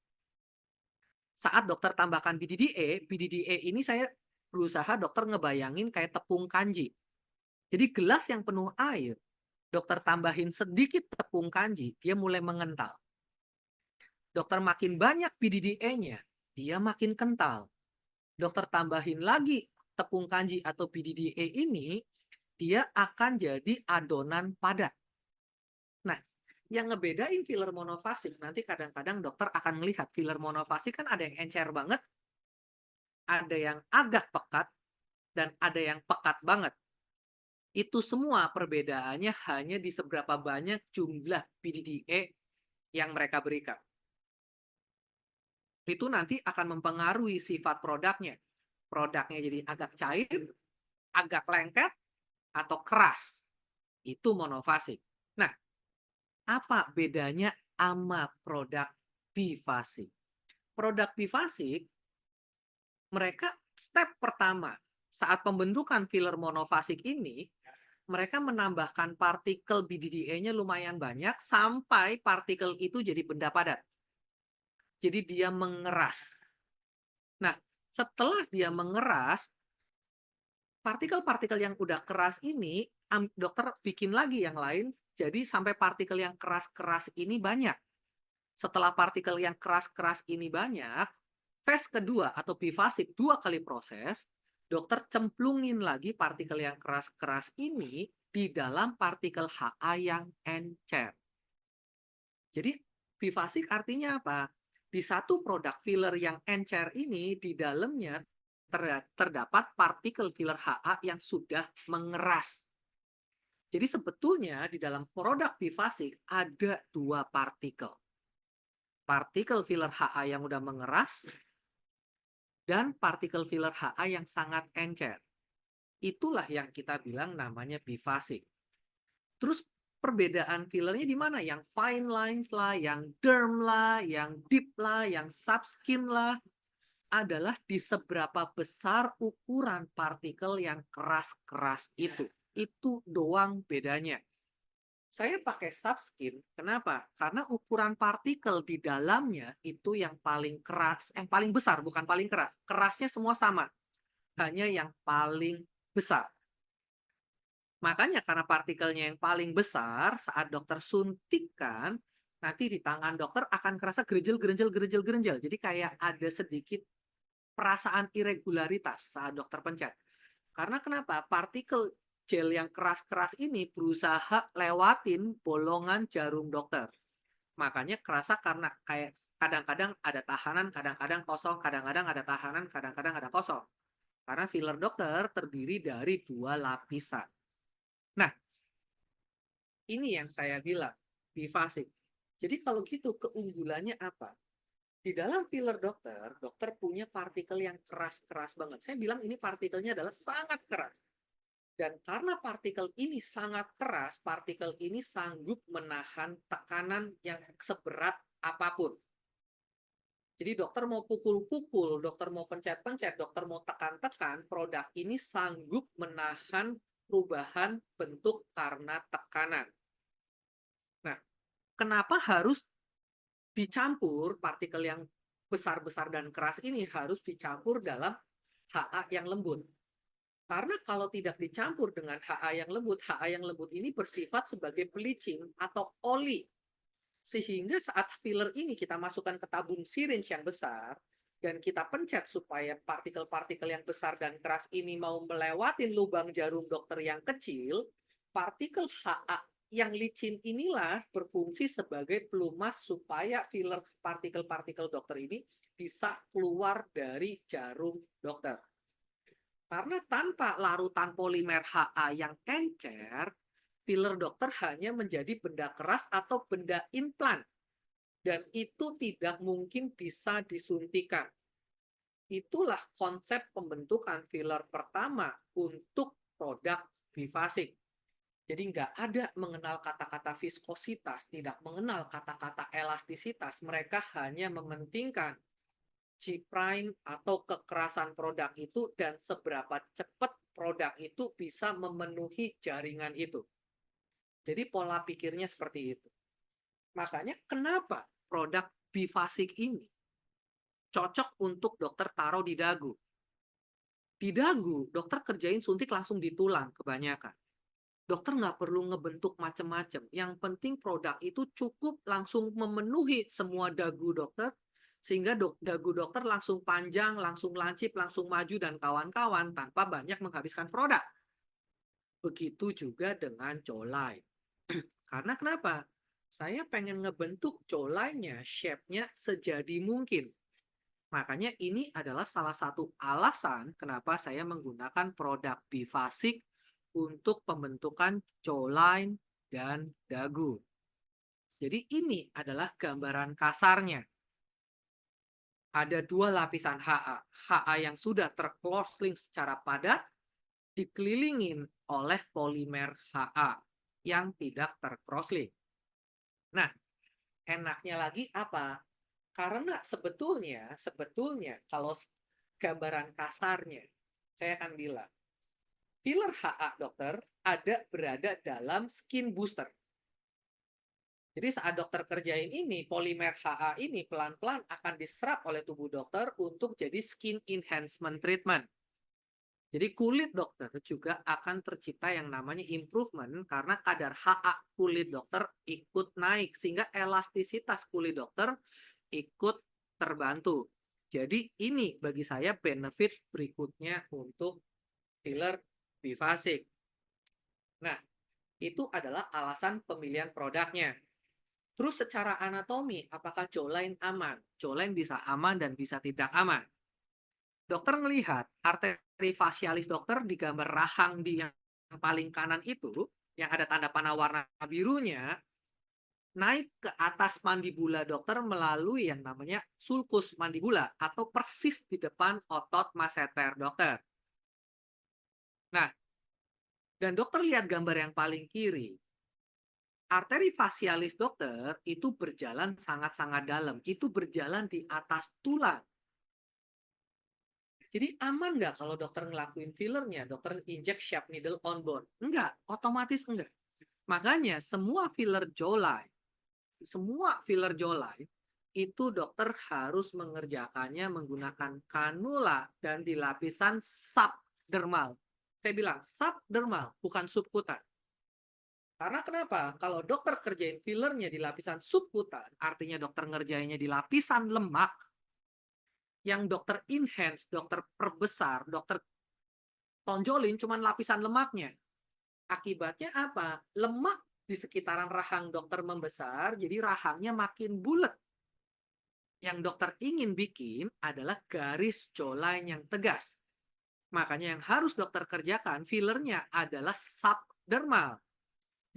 Saat dokter tambahkan BDDE ini saya berusaha dokter ngebayangin kayak tepung kanji. Jadi gelas yang penuh air, dokter tambahin sedikit tepung kanji, dia mulai mengental. Dokter makin banyak BDDE-nya, dia makin kental. Dokter tambahin lagi tepung kanji atau BDDE ini, dia akan jadi adonan padat. Nah, yang ngebedain filler monofasik, nanti kadang-kadang dokter akan melihat filler monofasik kan ada yang encer banget, ada yang agak pekat, dan ada yang pekat banget. Itu semua perbedaannya hanya di seberapa banyak jumlah BDDE yang mereka berikan. Itu nanti akan mempengaruhi sifat produknya. Produknya jadi agak cair, agak lengket, atau keras. Itu monofasik. Nah, apa bedanya sama produk bifasik? Produk bifasik, mereka step pertama saat pembentukan filler monofasik ini, mereka menambahkan partikel BDDE-nya lumayan banyak sampai partikel itu jadi benda padat. Jadi dia mengeras. Nah, setelah dia mengeras, partikel-partikel yang udah keras ini, dokter bikin lagi yang lain, jadi sampai partikel yang keras-keras ini banyak. Setelah partikel yang keras-keras ini banyak, fase kedua atau bifasik 2 kali proses, dokter cemplungin lagi partikel yang keras-keras ini di dalam partikel HA yang encer. Jadi bifasik artinya apa? Di satu produk filler yang encer ini, di dalamnya terdapat partikel filler HA yang sudah mengeras. Jadi sebetulnya di dalam produk bifasik ada 2 partikel. Partikel filler HA yang udah mengeras dan partikel filler HA yang sangat encer. Itulah yang kita bilang namanya bifasik. Terus perbedaan fillernya di mana? Yang fine lines lah, yang derm lah, yang deep lah, yang subskin lah, adalah di seberapa besar ukuran partikel yang keras-keras itu. Itu doang bedanya. Saya pakai subskin, kenapa? Karena ukuran partikel di dalamnya itu yang paling keras, yang paling besar, bukan paling keras. Kerasnya semua sama, hanya yang paling besar. Makanya karena partikelnya yang paling besar, saat dokter suntikkan, nanti di tangan dokter akan kerasa gerejel-gerejel. Jadi kayak ada sedikit perasaan irregularitas saat dokter pencet. Karena kenapa? Partikel gel yang keras-keras ini berusaha lewatin bolongan jarum dokter. Makanya kerasa karena kayak kadang-kadang ada tahanan, kadang-kadang kosong, kadang-kadang ada tahanan, kadang-kadang ada kosong. Karena filler dokter terdiri dari 2 lapisan. Nah, ini yang saya bilang, bifasik. Jadi kalau gitu keunggulannya apa? Di dalam filler dokter, dokter punya partikel yang keras-keras banget. Saya bilang ini partikelnya adalah sangat keras. Dan karena partikel ini sangat keras, partikel ini sanggup menahan tekanan yang seberat apapun. Jadi dokter mau pukul-pukul, dokter mau pencet-pencet, dokter mau tekan-tekan, produk ini sanggup menahan perubahan bentuk karena tekanan. Nah, kenapa harus dicampur partikel yang besar-besar dan keras ini harus dicampur dalam HA yang lembut? Karena kalau tidak dicampur dengan HA yang lembut ini bersifat sebagai bleaching atau oli. Sehingga saat filler ini kita masukkan ke tabung syringe yang besar, dan kita pencet supaya partikel-partikel yang besar dan keras ini mau melewati lubang jarum dokter yang kecil, partikel HA yang licin inilah berfungsi sebagai pelumas supaya filler partikel-partikel dokter ini bisa keluar dari jarum dokter. Karena tanpa larutan polimer HA yang encer, filler dokter hanya menjadi benda keras atau benda implan. Dan itu tidak mungkin bisa disuntikan. Itulah konsep pembentukan filler pertama untuk produk bifasik. Jadi nggak ada mengenal kata-kata viskositas, tidak mengenal kata-kata elastisitas. Mereka hanya mementingkan G' atau kekerasan produk itu dan seberapa cepat produk itu bisa memenuhi jaringan itu. Jadi pola pikirnya seperti itu. Makanya kenapa produk bifasik ini cocok untuk dokter taruh di dagu. Di dagu, dokter kerjain suntik langsung di tulang kebanyakan. Dokter nggak perlu ngebentuk macam-macam. Yang penting produk itu cukup langsung memenuhi semua dagu dokter, sehingga dagu dokter langsung panjang, langsung lancip, langsung maju, dan kawan-kawan tanpa banyak menghabiskan produk. Begitu juga dengan jawline. Karena kenapa? Saya pengen ngebentuk jawline-nya, shape-nya sejadi mungkin. Makanya ini adalah salah satu alasan kenapa saya menggunakan produk bifasik untuk pembentukan jawline dan dagu. Jadi ini adalah gambaran kasarnya. Ada dua lapisan HA. HA yang sudah tercross-link secara padat dikelilingin oleh polimer HA yang tidak tercross-link. Nah, enaknya lagi apa? Karena sebetulnya kalau gambaran kasarnya, saya akan bilang, filler HA dokter berada dalam skin booster. Jadi saat dokter kerjain ini, polimer HA ini pelan-pelan akan diserap oleh tubuh dokter untuk jadi skin enhancement treatment. Jadi kulit dokter juga akan tercipta yang namanya improvement karena kadar HA kulit dokter ikut naik, sehingga elastisitas kulit dokter ikut terbantu. Jadi ini bagi saya benefit berikutnya untuk filler bifasik. Nah, itu adalah alasan pemilihan produknya. Terus secara anatomi, apakah jawline aman? Jawline bisa aman dan bisa tidak aman. Dokter melihat arteri facialis dokter di gambar rahang di yang paling kanan itu, yang ada tanda panah warna birunya, naik ke atas mandibula dokter melalui yang namanya sulcus mandibula atau persis di depan otot masseter dokter. Nah, dan dokter lihat gambar yang paling kiri. Arteri facialis dokter itu berjalan sangat-sangat dalam. Itu berjalan di atas tulang. Jadi aman nggak kalau dokter ngelakuin fillernya, dokter inject sharp needle on bone? Enggak, otomatis enggak. Makanya semua filler jawline itu dokter harus mengerjakannya menggunakan kanula dan di lapisan subdermal. Saya bilang subdermal, bukan subkutan. Karena kenapa? Kalau dokter kerjain fillernya di lapisan subkutan, artinya dokter ngerjainnya di lapisan lemak, yang dokter enhance, dokter perbesar, dokter tonjolin cuma lapisan lemaknya. Akibatnya apa? Lemak di sekitaran rahang dokter membesar, jadi rahangnya makin bulat. Yang dokter ingin bikin adalah garis jawline yang tegas. Makanya yang harus dokter kerjakan, fillernya adalah subdermal.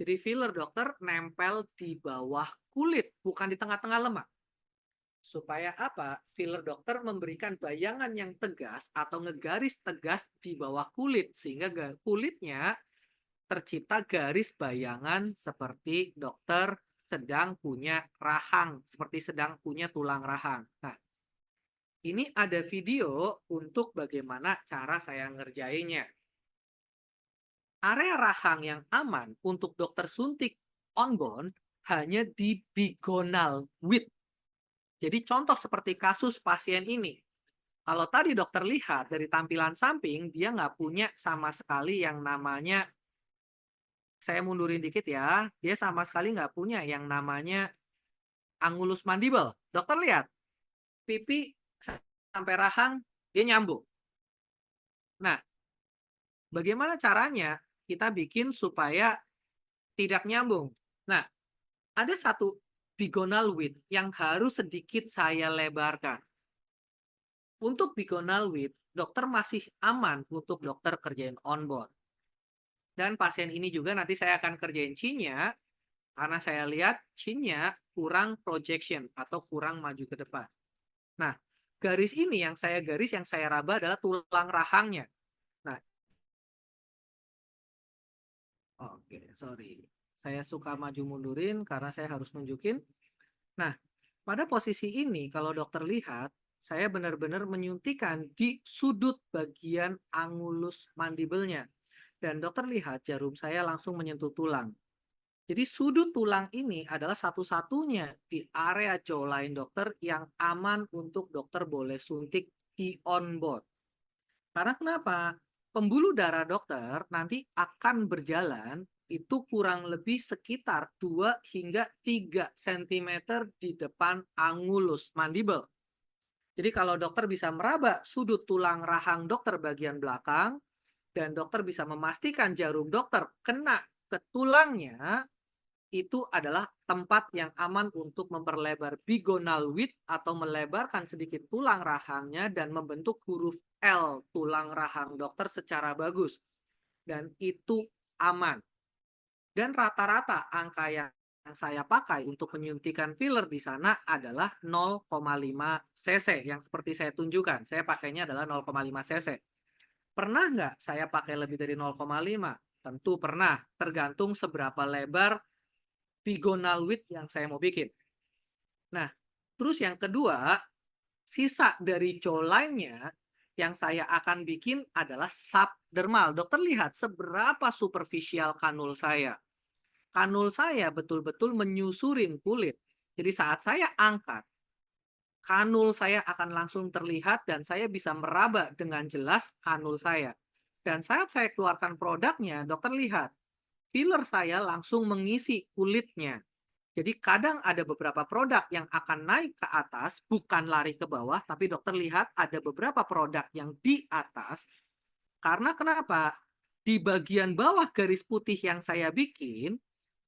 Jadi filler dokter nempel di bawah kulit, bukan di tengah-tengah lemak. Supaya apa? Filler dokter memberikan bayangan yang tegas atau ngegaris tegas di bawah kulit, sehingga kulitnya tercipta garis bayangan seperti dokter sedang punya rahang, seperti sedang punya tulang rahang. Nah, ini ada video untuk bagaimana cara saya ngerjainnya. Area rahang yang aman untuk dokter suntik on bone hanya di bigonal width. Jadi contoh seperti kasus pasien ini. Kalau tadi dokter lihat dari tampilan samping, dia nggak punya sama sekali yang namanya, saya mundurin dikit ya, dia sama sekali nggak punya yang namanya angulus mandible. Dokter lihat, pipi sampai rahang, dia nyambung. Nah, bagaimana caranya kita bikin supaya tidak nyambung? Nah, ada satu bigonal width yang harus sedikit saya lebarkan. Untuk bigonal width, dokter masih aman untuk dokter kerjain on-board. Dan pasien ini juga nanti saya akan kerjain chin-nya, karena saya lihat chin-nya kurang projection atau kurang maju ke depan. Nah, garis ini yang saya raba adalah tulang rahangnya. Nah, oke, sorry. Saya suka maju mundurin karena saya harus nunjukin. Nah, pada posisi ini kalau dokter lihat, saya benar-benar menyuntikkan di sudut bagian angulus mandibelnya. Dan dokter lihat jarum saya langsung menyentuh tulang. Jadi sudut tulang ini adalah satu-satunya di area jawline dokter yang aman untuk dokter boleh suntik di on-board. Karena kenapa? Pembuluh darah dokter nanti akan berjalan itu kurang lebih sekitar 2 hingga 3 cm di depan angulus mandibel. Jadi kalau dokter bisa meraba sudut tulang rahang dokter bagian belakang dan dokter bisa memastikan jarum dokter kena ke tulangnya, itu adalah tempat yang aman untuk memperlebar bigonal width atau melebarkan sedikit tulang rahangnya dan membentuk huruf L tulang rahang dokter secara bagus. Dan itu aman. Dan rata-rata angka yang saya pakai untuk penyuntikan filler di sana adalah 0,5 cc yang seperti saya tunjukkan. Saya pakainya adalah 0,5 cc. Pernah nggak saya pakai lebih dari 0,5? Tentu pernah, tergantung seberapa lebar bigonal width yang saya mau bikin. Nah, terus yang kedua, sisa dari jawline-nya yang saya akan bikin adalah subdermal. Dokter lihat seberapa superficial kanul saya. Kanul saya betul-betul menyusurin kulit. Jadi saat saya angkat, kanul saya akan langsung terlihat dan saya bisa meraba dengan jelas kanul saya. Dan saat saya keluarkan produknya, dokter lihat, filler saya langsung mengisi kulitnya. Jadi kadang ada beberapa produk yang akan naik ke atas, bukan lari ke bawah, tapi dokter lihat ada beberapa produk yang di atas. Karena kenapa? Di bagian bawah garis putih yang saya bikin,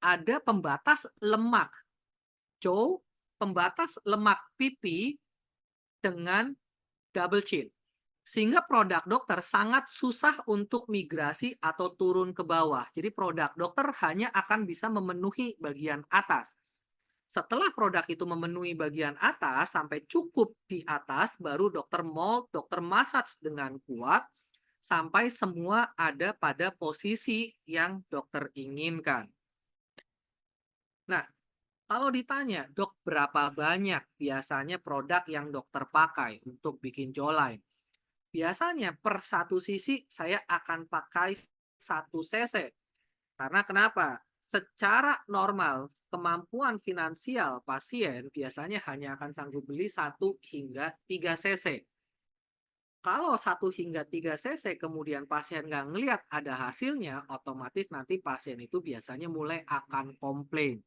ada pembatas lemak. Pembatas lemak pipi dengan double chin. Sehingga produk dokter sangat susah untuk migrasi atau turun ke bawah. Jadi produk dokter hanya akan bisa memenuhi bagian atas. Setelah produk itu memenuhi bagian atas sampai cukup di atas, baru dokter mold, dokter massage dengan kuat sampai semua ada pada posisi yang dokter inginkan. Nah, kalau ditanya, dok berapa banyak biasanya produk yang dokter pakai untuk bikin jawline? Biasanya per satu sisi saya akan pakai 1 cc. Karena kenapa? Secara normal, kemampuan finansial pasien biasanya hanya akan sanggup beli 1 hingga 3 cc. Kalau 1 hingga 3 cc kemudian pasien nggak ngelihat ada hasilnya, otomatis nanti pasien itu biasanya mulai akan komplain.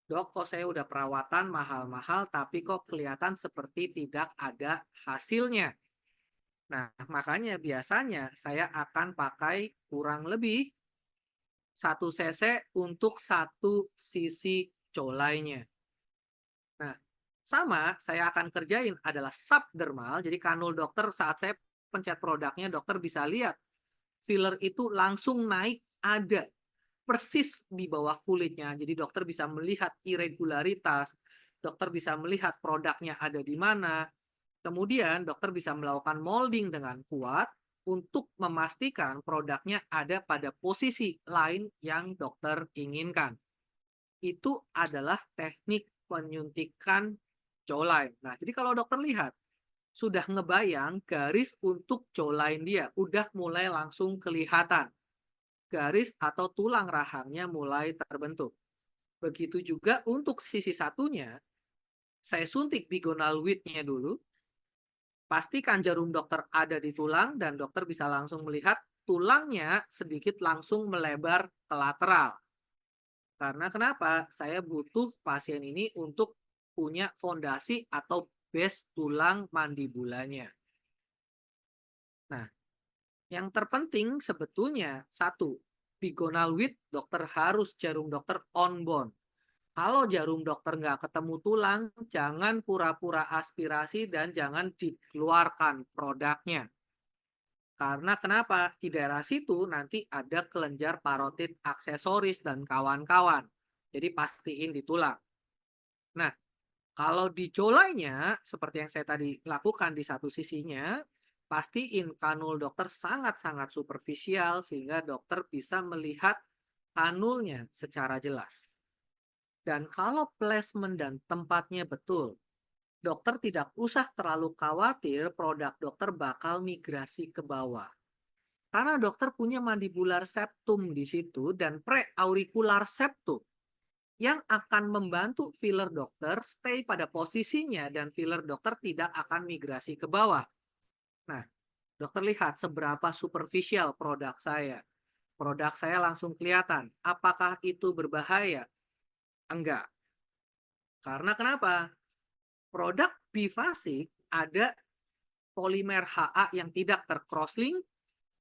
Dok, kok saya udah perawatan mahal-mahal tapi kok kelihatan seperti tidak ada hasilnya. Nah, makanya biasanya saya akan pakai kurang lebih 1 cc untuk satu sisi jawline-nya. Nah, sama saya akan kerjain adalah subdermal. Jadi kanul dokter saat saya pencet produknya, dokter bisa lihat filler itu langsung naik ada persis di bawah kulitnya. Jadi dokter bisa melihat irregularitas, dokter bisa melihat produknya ada di mana. Kemudian dokter bisa melakukan molding dengan kuat untuk memastikan produknya ada pada posisi lain yang dokter inginkan. Itu adalah teknik penyuntikan jawline. Nah, jadi kalau dokter lihat, sudah ngebayang garis untuk jawline dia, udah mulai langsung kelihatan. Garis atau tulang rahangnya mulai terbentuk. Begitu juga untuk sisi satunya, saya suntik bigonal width-nya dulu, pastikan jarum dokter ada di tulang dan dokter bisa langsung melihat tulangnya sedikit langsung melebar ke lateral. Karena kenapa? Saya butuh pasien ini untuk punya fondasi atau base tulang mandibulanya. Nah, yang terpenting sebetulnya satu, bigonal width dokter harus jarum dokter on bone. Kalau jarum dokter nggak ketemu tulang, jangan pura-pura aspirasi dan jangan dikeluarkan produknya. Karena kenapa? Di daerah situ nanti ada kelenjar parotid aksesoris dan kawan-kawan. Jadi pastiin di tulang. Nah, kalau di jawline-nya, seperti yang saya tadi lakukan di satu sisinya, pastiin kanul dokter sangat-sangat superficial sehingga dokter bisa melihat kanulnya secara jelas. Dan kalau placement dan tempatnya betul, dokter tidak usah terlalu khawatir produk dokter bakal migrasi ke bawah. Karena dokter punya mandibular septum di situ dan preauricular septum yang akan membantu filler dokter stay pada posisinya dan filler dokter tidak akan migrasi ke bawah. Nah, dokter lihat seberapa superficial produk saya. Produk saya langsung kelihatan. Apakah itu berbahaya? Enggak. Karena kenapa? Produk bifasik ada polimer HA yang tidak tercrosslink,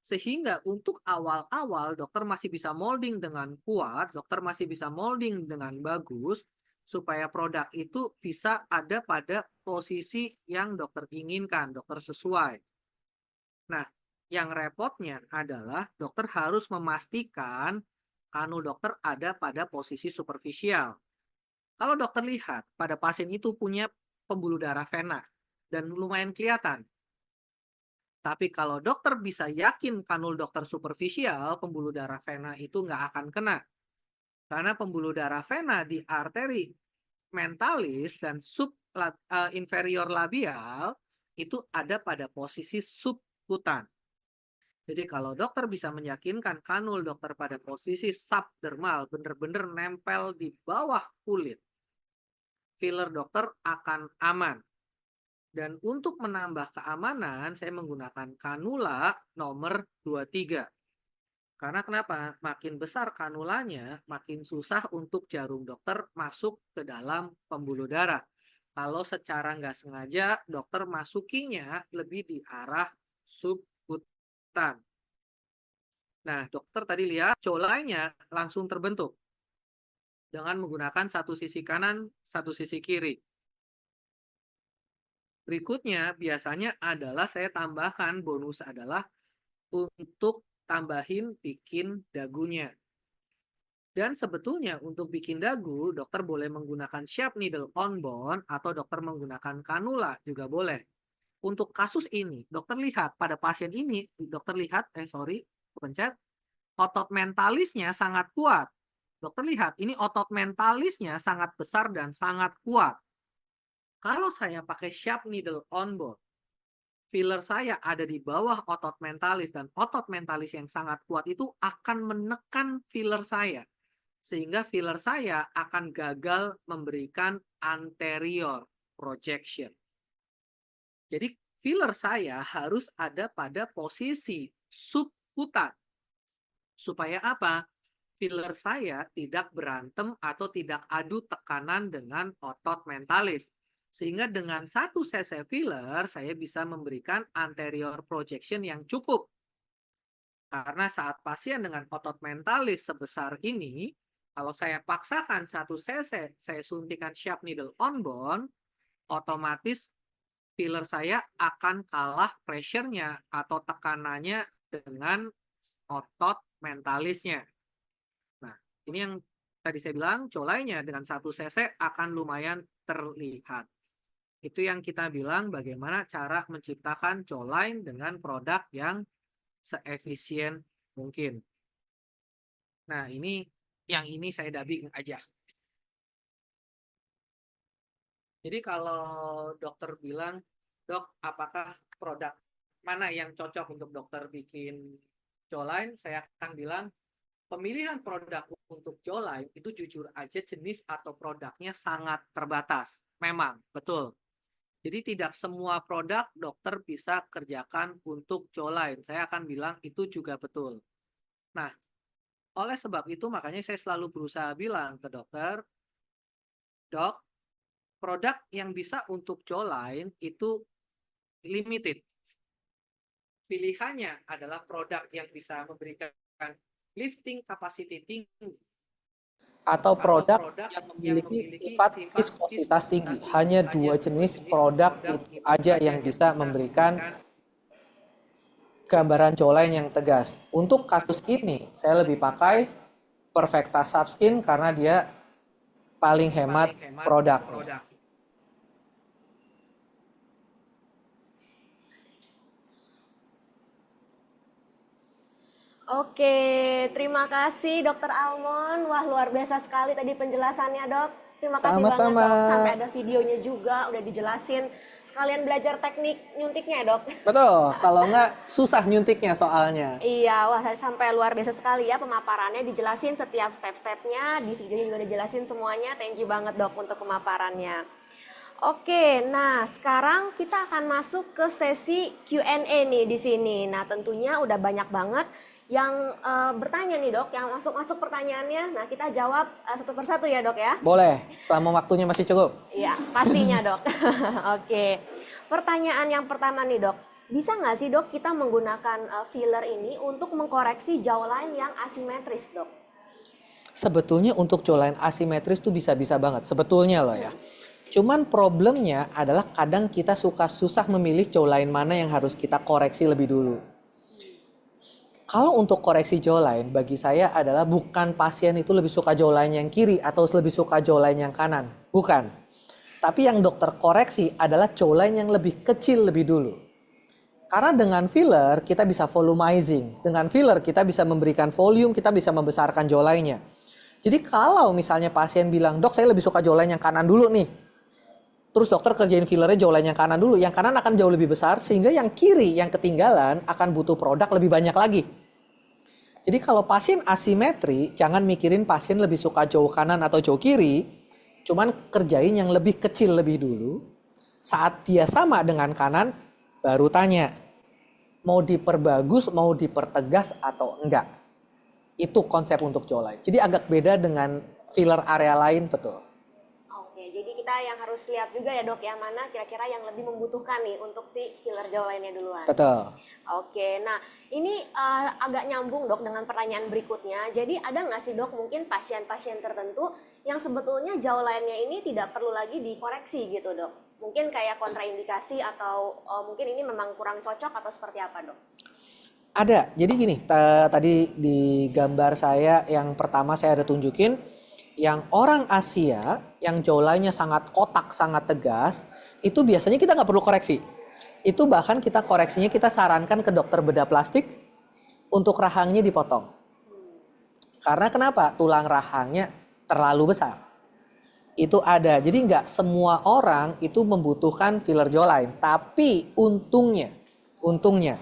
sehingga untuk awal-awal dokter masih bisa molding dengan kuat, dokter masih bisa molding dengan bagus, supaya produk itu bisa ada pada posisi yang dokter inginkan, dokter sesuai. Nah, yang repotnya adalah dokter harus memastikan kanul dokter ada pada posisi superficial. Kalau dokter lihat pada pasien itu punya pembuluh darah vena dan lumayan kelihatan. Tapi kalau dokter bisa yakin kanul dokter superficial, pembuluh darah vena itu nggak akan kena. Karena pembuluh darah vena di arteri mentalis dan inferior labial itu ada pada posisi subkutan. Jadi kalau dokter bisa meyakinkan kanul dokter pada posisi subdermal, benar-benar nempel di bawah kulit, filler dokter akan aman. Dan untuk menambah keamanan, saya menggunakan kanula nomor 23. Karena kenapa? Makin besar kanulanya, makin susah untuk jarum dokter masuk ke dalam pembuluh darah. Kalau secara nggak sengaja, dokter masukinya lebih di arah subkutan. Nah, dokter tadi lihat colainya langsung terbentuk dengan menggunakan satu sisi kanan, satu sisi kiri. Berikutnya biasanya adalah saya tambahkan bonus adalah untuk tambahin bikin dagunya. Dan sebetulnya untuk bikin dagu, dokter boleh menggunakan sharp needle on bone atau dokter menggunakan kanula juga boleh. Untuk kasus ini, dokter lihat pada pasien ini, dokter lihat, pencet, otot mentalisnya sangat kuat. Dokter lihat, ini otot mentalisnya sangat besar dan sangat kuat. Kalau saya pakai sharp needle on bone, filler saya ada di bawah otot mentalis dan otot mentalis yang sangat kuat itu akan menekan filler saya. Sehingga filler saya akan gagal memberikan anterior projection. Jadi filler saya harus ada pada posisi subkutan. Supaya apa? Filler saya tidak berantem atau tidak adu tekanan dengan otot mentalis. Sehingga dengan 1 cc filler, saya bisa memberikan anterior projection yang cukup. Karena saat pasien dengan otot mentalis sebesar ini, kalau saya paksakan 1 cc, saya suntikan sharp needle on bone, otomatis filler saya akan kalah pressure-nya atau tekanannya dengan otot mentalisnya. Nah, ini yang tadi saya bilang, colainya dengan 1 cc akan lumayan terlihat. Itu yang kita bilang bagaimana cara menciptakan jawline dengan produk yang seefisien mungkin. Nah, yang ini saya dubbing aja. Jadi kalau dokter bilang, dok, apakah produk mana yang cocok untuk dokter bikin jawline? Saya akan bilang, pemilihan produk untuk jawline itu jujur aja jenis atau produknya sangat terbatas. Memang, betul. Jadi tidak semua produk dokter bisa kerjakan untuk jawline. Saya akan bilang itu juga betul. Nah, oleh sebab itu makanya saya selalu berusaha bilang ke dokter, dok, produk yang bisa untuk jawline itu limited. Pilihannya adalah produk yang bisa memberikan lifting capacity tinggi atau produk yang memiliki sifat viskositas tinggi. Hanya 2 jenis produk itu aja yang bisa memberikan gambaran jawline yang tegas. Untuk kasus ini, saya lebih pakai Perfecta Subskin karena dia paling hemat produknya. Oke, terima kasih Dokter Almond. Wah, luar biasa sekali tadi penjelasannya, Dok. Terima kasih banget, Sama-sama. Dok. Sampai ada videonya juga, udah dijelasin. sekalian belajar teknik nyuntiknya ya, Dok. Betul, kalau nggak susah nyuntiknya soalnya. Iya, wah sampai luar biasa sekali ya pemaparannya, dijelasin setiap step-stepnya, di videonya juga dijelasin semuanya. Thank you banget Dok untuk pemaparannya. Oke, nah sekarang kita akan masuk ke sesi Q&A nih di sini. Nah tentunya udah banyak banget yang bertanya nih Dok, yang masuk pertanyaannya. Nah kita jawab satu persatu ya Dok ya. Boleh, selama waktunya masih cukup. Iya, pastinya Dok. Oke, pertanyaan yang pertama nih Dok. Bisa nggak sih Dok kita menggunakan filler ini untuk mengkoreksi jawline yang asimetris Dok? Sebetulnya untuk jawline asimetris tuh bisa-bisa banget, sebetulnya loh ya. Cuman problemnya adalah kadang kita suka susah memilih jawline mana yang harus kita koreksi lebih dulu. Kalau untuk koreksi jawline, bagi saya adalah bukan pasien itu lebih suka jawline yang kiri atau lebih suka jawline yang kanan. Bukan. Tapi yang dokter koreksi adalah jawline yang lebih kecil lebih dulu. Karena dengan filler kita bisa volumizing. Dengan filler kita bisa memberikan volume, kita bisa membesarkan jawline-nya. Jadi kalau misalnya pasien bilang, dok saya lebih suka jawline yang kanan dulu nih. Terus dokter kerjain fillernya jawline yang kanan dulu. Yang kanan akan jauh lebih besar sehingga yang kiri, yang ketinggalan akan butuh produk lebih banyak lagi. Jadi kalau pasien asimetri, jangan mikirin pasien lebih suka jauh kanan atau jauh kiri. Cuman kerjain yang lebih kecil lebih dulu. Saat dia sama dengan kanan, baru tanya. Mau diperbagus, mau dipertegas atau enggak. Itu konsep untuk jawline. Jadi agak beda dengan filler area lain, betul. Oke, jadi kita yang harus lihat juga ya Dok, yang mana kira-kira yang lebih membutuhkan nih untuk si filler jawline-nya duluan. Betul. Oke, nah ini agak nyambung Dok dengan pertanyaan berikutnya. Jadi ada nggak sih Dok mungkin pasien-pasien tertentu yang sebetulnya jawline-nya ini tidak perlu lagi dikoreksi gitu Dok? Mungkin kayak kontraindikasi atau mungkin ini memang kurang cocok atau seperti apa Dok? Ada, jadi gini, tadi di gambar saya yang pertama saya ada tunjukin, yang orang Asia yang jawline-nya sangat kotak, sangat tegas, itu biasanya kita nggak perlu koreksi. Itu bahkan kita koreksinya kita sarankan ke dokter bedah plastik untuk rahangnya dipotong. Karena kenapa? Tulang rahangnya terlalu besar. Itu ada. Jadi nggak semua orang itu membutuhkan filler jawline. Tapi untungnya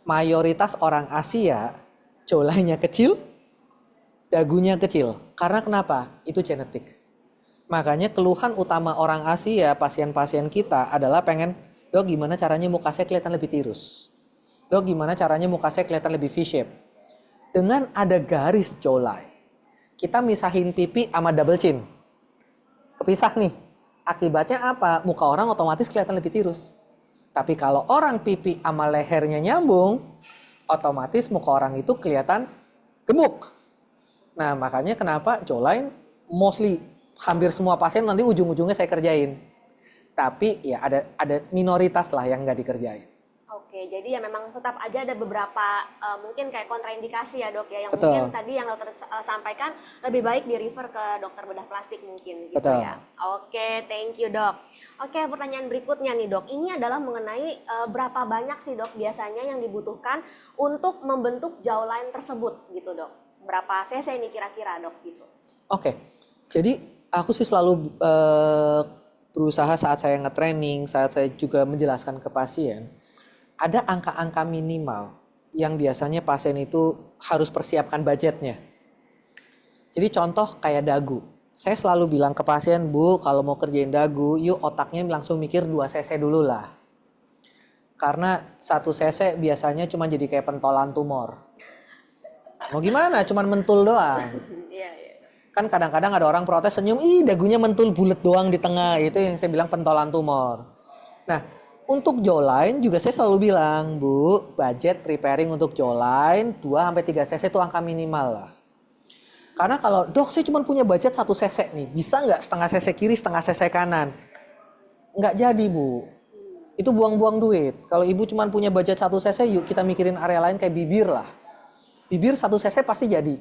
mayoritas orang Asia jawline-nya kecil, dagunya kecil. Karena kenapa? Itu genetik. Makanya keluhan utama orang Asia, pasien-pasien kita adalah pengen, dok gimana caranya muka saya kelihatan lebih tirus? Dok gimana caranya muka saya kelihatan lebih V-shape? Dengan ada garis jawline, kita misahin pipi sama double chin. Kepisah nih. Akibatnya apa? Muka orang otomatis kelihatan lebih tirus. Tapi kalau orang pipi sama lehernya nyambung, otomatis muka orang itu kelihatan gemuk. Nah makanya kenapa jawline mostly hampir semua pasien nanti ujung-ujungnya saya kerjain. Tapi ya ada minoritas lah yang nggak dikerjain. Oke, jadi ya memang tetap aja ada beberapa mungkin kayak kontraindikasi ya Dok ya, yang Betul. mungkin tadi yang dokter sampaikan lebih baik di refer ke dokter bedah plastik mungkin gitu. Betul. Ya. Oke, thank you Dok. Oke, pertanyaan berikutnya nih Dok, ini adalah mengenai berapa banyak sih Dok biasanya yang dibutuhkan untuk membentuk jawline tersebut gitu Dok? Berapa cc ini kira-kira Dok gitu? Oke, jadi aku sih selalu berusaha saat saya nge-training, saat saya juga menjelaskan ke pasien, ada angka-angka minimal yang biasanya pasien itu harus persiapkan budgetnya. Jadi contoh kayak dagu. Saya selalu bilang ke pasien, Bu, kalau mau kerjain dagu, yuk otaknya langsung mikir 2 cc dulu lah. Karena 1 cc biasanya cuma jadi kayak pentolan tumor. Mau gimana? Cuman mentul doang. Iya, iya. Kan kadang-kadang ada orang protes senyum, ih dagunya mentul bulat doang di tengah. Itu yang saya bilang pentolan tumor. Nah, untuk jawline juga saya selalu bilang, Bu, budget preparing untuk jawline 2-3 cc itu angka minimal lah. Karena kalau, dok saya cuma punya budget 1 cc nih, bisa nggak setengah cc kiri, setengah cc kanan? Nggak jadi, Bu. Itu buang-buang duit. Kalau ibu cuma punya budget 1 cc, yuk kita mikirin area lain kayak bibir lah. Bibir 1 cc pasti jadi.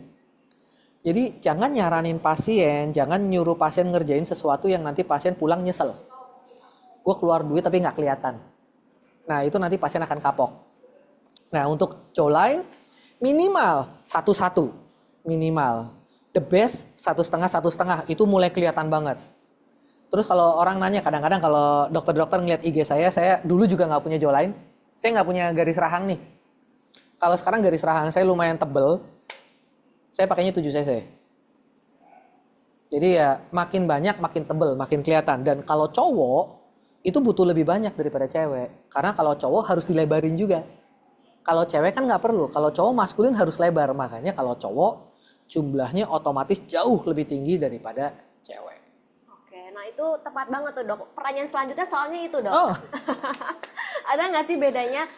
Jadi jangan nyaranin pasien, jangan nyuruh pasien ngerjain sesuatu yang nanti pasien pulang nyesel. Gue keluar duit tapi nggak kelihatan. Nah itu nanti pasien akan kapok. Nah untuk jawline minimal 1-1. Minimal. The best 1,5-1,5 itu mulai kelihatan banget. Terus kalau orang nanya, kadang-kadang kalau dokter-dokter ngeliat IG saya dulu juga nggak punya jawline. Saya nggak punya garis rahang nih. Kalau sekarang garis rahang saya lumayan tebel, saya pakainya 7 cc. Jadi ya makin banyak, makin tebel, makin kelihatan. Dan kalau cowok, itu butuh lebih banyak daripada cewek. Karena kalau cowok harus dilebarin juga. Kalau cewek kan nggak perlu. Kalau cowok maskulin harus lebar. Makanya kalau cowok, jumlahnya otomatis jauh lebih tinggi daripada cewek. Oke, nah itu tepat banget tuh dok. Pertanyaan selanjutnya soalnya itu dok. Oh. Ada nggak sih bedanya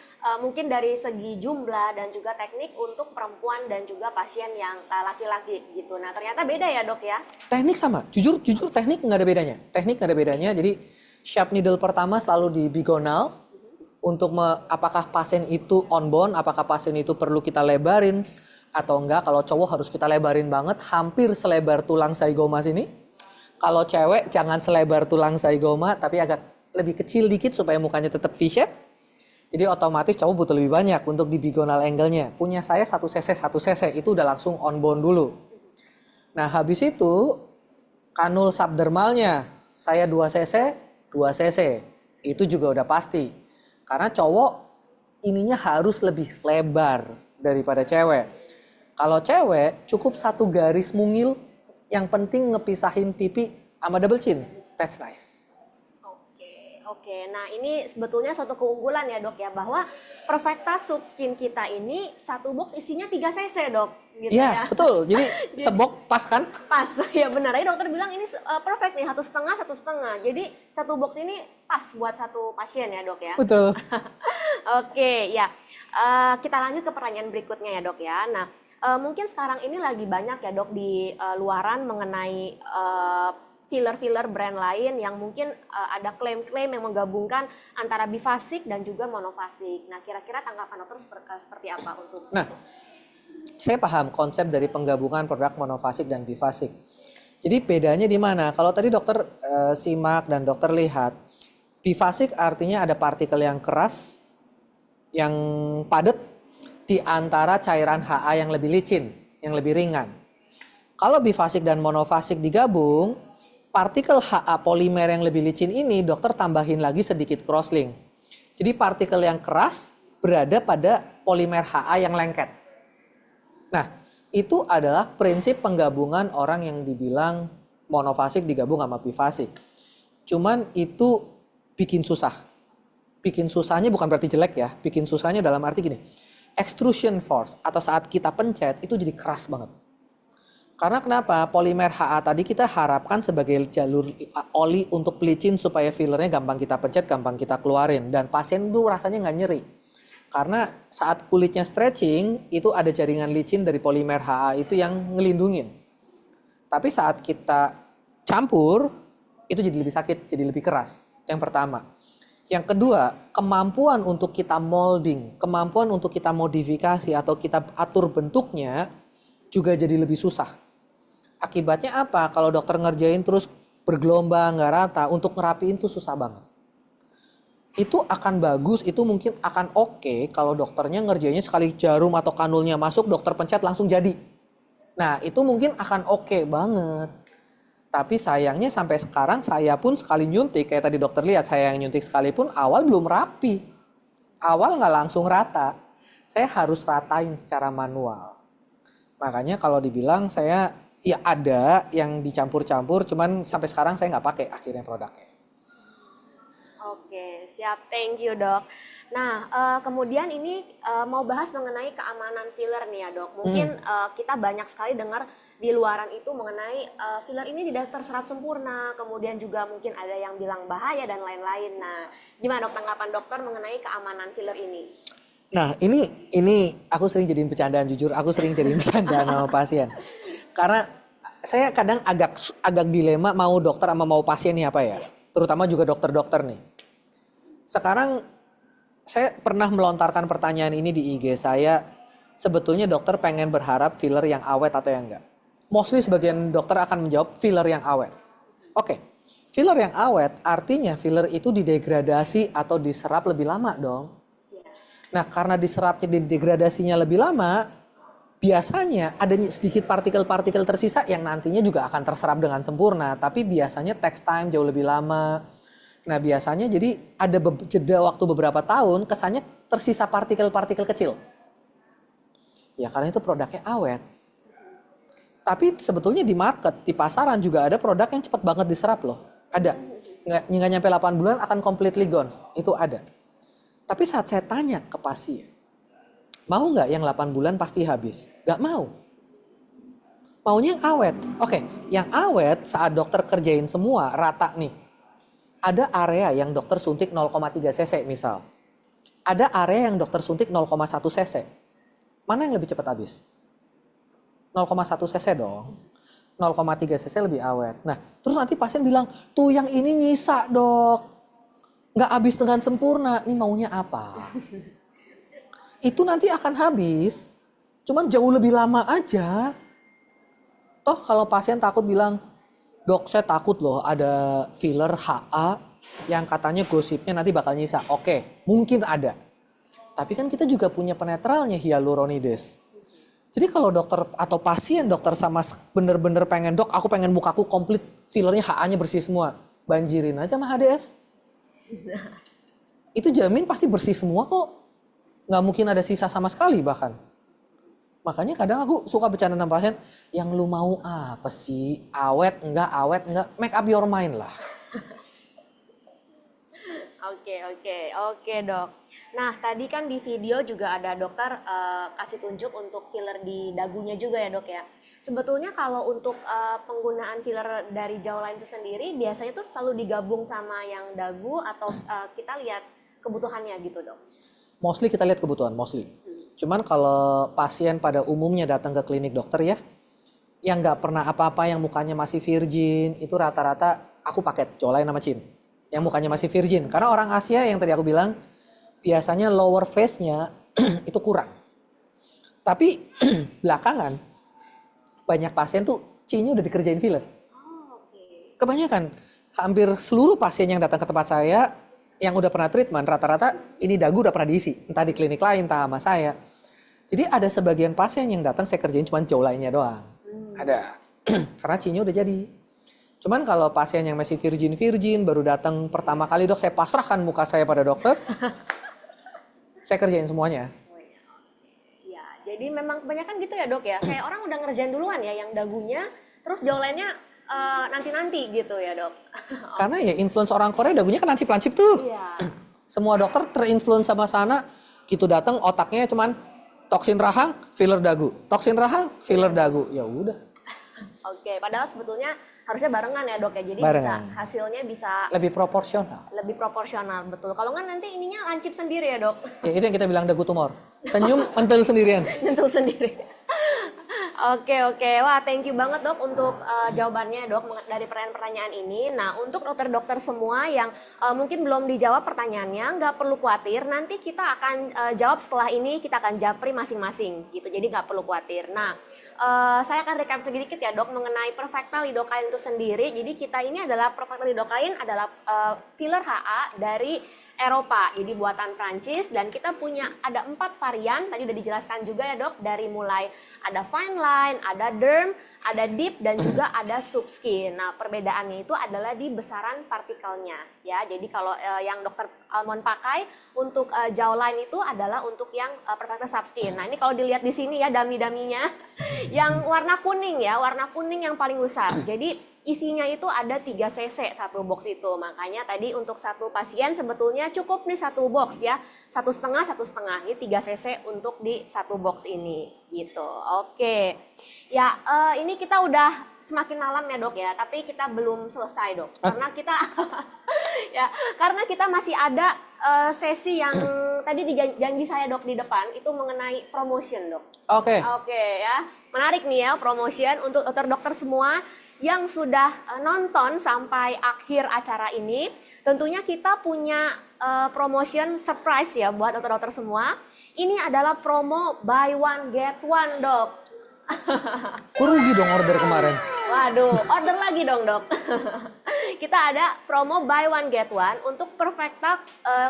mungkin dari segi jumlah dan juga teknik untuk perempuan dan juga pasien yang laki-laki gitu. Nah ternyata beda ya dok ya? Teknik sama, jujur teknik nggak ada bedanya. Teknik nggak ada bedanya, jadi sharp needle pertama selalu di bigonal. Untuk apakah pasien itu on bone, apakah pasien itu perlu kita lebarin atau enggak. Kalau cowok harus kita lebarin banget, hampir selebar tulang zygoma sini. Kalau cewek jangan selebar tulang zygoma, tapi agak lebih kecil dikit supaya mukanya tetap V-shape. Jadi otomatis cowok butuh lebih banyak untuk di bigonal angle-nya. Punya saya 1 cc itu udah langsung on bone dulu. Nah habis itu kanul subdermalnya saya 2 cc itu juga udah pasti. Karena cowok ininya harus lebih lebar daripada cewek. Kalau cewek cukup 1 garis mungil, yang penting ngepisahin pipi sama double chin. That's nice. Oke, nah ini sebetulnya suatu keunggulan ya dok ya, bahwa Perfecta Subskin kita ini 1 box isinya 3 cc dok. Gitu ya, betul. Jadi sebok pas kan? Pas, ya benar. Jadi dokter bilang ini perfect nih, 1,5, 1,5. Jadi 1 box ini pas buat 1 pasien ya dok ya? Betul. Oke, ya. Kita lanjut ke pertanyaan berikutnya ya dok ya. Nah, mungkin sekarang ini lagi banyak ya dok di luaran mengenai filler-filler brand lain yang mungkin ada klaim-klaim yang menggabungkan antara bifasik dan juga monofasik. Nah, kira-kira tanggapan dokter seperti apa untuk itu? Saya paham konsep dari penggabungan produk monofasik dan bifasik. Jadi bedanya di mana? Kalau tadi dokter simak dan dokter lihat, bifasik artinya ada partikel yang keras, yang padat di antara cairan HA yang lebih licin, yang lebih ringan. Kalau bifasik dan monofasik digabung, partikel HA polimer yang lebih licin ini dokter tambahin lagi sedikit crosslink. Jadi partikel yang keras berada pada polimer HA yang lengket. Nah, itu adalah prinsip penggabungan orang yang dibilang monofasik digabung sama bifasik. Cuman itu bikin susah. Bikin susahnya bukan berarti jelek ya. Bikin susahnya dalam arti gini. Extrusion force atau saat kita pencet itu jadi keras banget. Karena kenapa? Polimer HA tadi kita harapkan sebagai jalur oli untuk pelicin supaya fillernya gampang kita pencet, gampang kita keluarin. Dan pasien tuh rasanya nggak nyeri. Karena saat kulitnya stretching, itu ada jaringan licin dari polimer HA itu yang ngelindungin. Tapi saat kita campur, itu jadi lebih sakit, jadi lebih keras. Yang pertama. Yang kedua, kemampuan untuk kita molding, kemampuan untuk kita modifikasi atau kita atur bentuknya juga jadi lebih susah. Akibatnya apa? Kalau dokter ngerjain terus bergelombang, nggak rata, untuk ngerapiin tuh susah banget. Itu akan bagus, itu mungkin akan oke kalau dokternya ngerjainnya sekali jarum atau kanulnya masuk, dokter pencet langsung jadi. Nah itu mungkin akan oke banget. Tapi sayangnya sampai sekarang saya pun sekali nyuntik, kayak tadi dokter lihat saya yang nyuntik sekalipun awal belum rapi. Awal nggak langsung rata. Saya harus ratain secara manual. Makanya kalau dibilang saya ya ada yang dicampur-campur, cuman sampai sekarang saya nggak pakai akhirnya produknya. Oke, siap. Thank you, dok. Nah, kemudian ini mau bahas mengenai keamanan filler nih ya, dok. Mungkin kita banyak sekali dengar di luaran itu mengenai filler ini tidak terserap sempurna, kemudian juga mungkin ada yang bilang bahaya dan lain-lain. Nah, gimana dok tanggapan dokter mengenai keamanan filler ini? Nah, ini aku sering jadiin bercandaan, jujur aku sering jadiin bercandaan sama pasien. Karena saya kadang agak dilema mau dokter sama mau pasien nih apa ya. Terutama juga dokter-dokter nih. Sekarang saya pernah melontarkan pertanyaan ini di IG saya. Sebetulnya dokter pengen berharap filler yang awet atau yang enggak. Mostly sebagian dokter akan menjawab filler yang awet. Oke, filler yang awet artinya filler itu didegradasi atau diserap lebih lama dong. Nah karena diserapnya didegradasinya lebih lama, biasanya ada sedikit partikel-partikel tersisa yang nantinya juga akan terserap dengan sempurna, tapi biasanya takes time jauh lebih lama. Nah biasanya jadi ada jeda waktu beberapa tahun, kesannya tersisa partikel-partikel kecil. Ya karena itu produknya awet. Tapi sebetulnya di market, di pasaran juga ada produk yang cepat banget diserap loh. Ada. Nggak nyampe 8 bulan akan completely gone. Itu ada. Tapi saat saya tanya ke pasien, mau nggak yang 8 bulan pasti habis? Nggak mau. Maunya yang awet. Oke, yang awet saat dokter kerjain semua rata nih. Ada area yang dokter suntik 0,3 cc misal. Ada area yang dokter suntik 0,1 cc. Mana yang lebih cepat habis? 0,1 cc dong. 0,3 cc lebih awet. Nah, terus nanti pasien bilang, tuh yang ini nyisa dok. Nggak habis dengan sempurna. Ini maunya apa? Itu nanti akan habis. Cuman jauh lebih lama aja. Toh kalau pasien takut bilang, dok saya takut loh ada filler HA yang katanya gosipnya nanti bakal nyisa. Oke, mungkin ada. Tapi kan kita juga punya penetralnya hyaluronides. Jadi kalau dokter atau pasien dokter sama bener-bener pengen dok, aku pengen mukaku komplit fillernya HA-nya bersih semua. Banjirin aja sama HDS. Itu jamin pasti bersih semua kok. Nggak mungkin ada sisa sama sekali bahkan. Makanya kadang aku suka bercanda sama pasien, yang lu mau apa sih? Awet enggak, make up your mind lah. Oke dok. Nah tadi kan di video juga ada dokter kasih tunjuk untuk filler di dagunya juga ya dok ya. Sebetulnya kalau untuk penggunaan filler dari jawline itu sendiri biasanya tuh selalu digabung sama yang dagu atau kita lihat kebutuhannya gitu dok? Mostly kita lihat kebutuhan, mostly. Cuman kalau pasien pada umumnya datang ke klinik dokter ya, yang nggak pernah apa-apa, yang mukanya masih virgin, itu rata-rata aku paket jawline sama chin. Yang mukanya masih virgin. Karena orang Asia yang tadi aku bilang, biasanya lower face-nya itu kurang. Tapi belakangan, banyak pasien tuh chinnya udah dikerjain filler. Kebanyakan, hampir seluruh pasien yang datang ke tempat saya, yang udah pernah treatment, rata-rata ini dagu udah pernah diisi. Entah di klinik lain, entah sama saya. Jadi ada sebagian pasien yang datang saya kerjain cuma jawline-nya doang. Ada. Karena chinnya udah jadi. Cuman kalau pasien yang masih virgin baru datang pertama kali, dok saya pasrahkan muka saya pada dokter. Saya kerjain semuanya. Ya, jadi memang kebanyakan gitu ya dok ya. Kayak orang udah ngerjain duluan ya yang dagunya, terus jawline-nya nanti-nanti gitu ya dok. Karena ya influence orang Korea dagunya kan lancip-lancip tuh. Iya. Semua dokter terinfluence sama sana. Gitu datang otaknya cuman toksin rahang, filler dagu. Toksin rahang, filler dagu. Ya udah. Oke, padahal sebetulnya harusnya barengan ya dok ya. Jadi Barengan. bisa hasilnya bisa Lebih proporsional. lebih proporsional, betul. Kalau nggak nanti ininya lancip sendiri ya dok. Ya itu yang kita bilang dagu tumor. Senyum mentel sendirian. Nyentuh sendiri. Oke. Wah, thank you banget dok untuk jawabannya dok dari pertanyaan-pertanyaan ini. Nah, untuk dokter-dokter semua yang mungkin belum dijawab pertanyaannya, nggak perlu khawatir. Nanti kita akan jawab setelah ini, kita akan japri masing-masing gitu. Jadi nggak perlu khawatir. Nah, saya akan recap sedikit ya dok mengenai Perfecta Lidocaine itu sendiri. Jadi kita ini adalah Perfecta Lidocaine adalah filler HA dari Eropa, jadi buatan Prancis, dan kita punya ada 4 varian, tadi udah dijelaskan juga ya dok, dari mulai ada fine line, ada derm, ada deep, dan juga ada subskin. Nah perbedaannya itu adalah di besaran partikelnya ya, jadi kalau yang dokter Almond pakai untuk jawline itu adalah untuk yang Perfecta Subskin. Nah ini kalau dilihat di sini ya dami-daminya, yang warna kuning ya, warna kuning yang paling besar, jadi isinya itu ada 3 cc satu box itu. Makanya tadi untuk satu pasien sebetulnya cukup nih satu box ya. 1,5, 1,5. Ini 3 cc untuk di satu box ini gitu. Oke. Ya ini kita udah semakin malam ya dok ya. Tapi kita belum selesai dok. Karena kita ya karena kita masih ada sesi yang tadi janji saya dok di depan itu mengenai promotion dok. Oke. Oke ya. Menarik nih ya promotion untuk dokter-dokter semua yang sudah nonton sampai akhir acara ini. Tentunya kita punya promotion surprise ya buat dokter-dokter semua. Ini adalah promo buy one get one dok. Rugi dong order kemarin. Waduh, order lagi dong dok. Kita ada promo buy one get one untuk Perfecta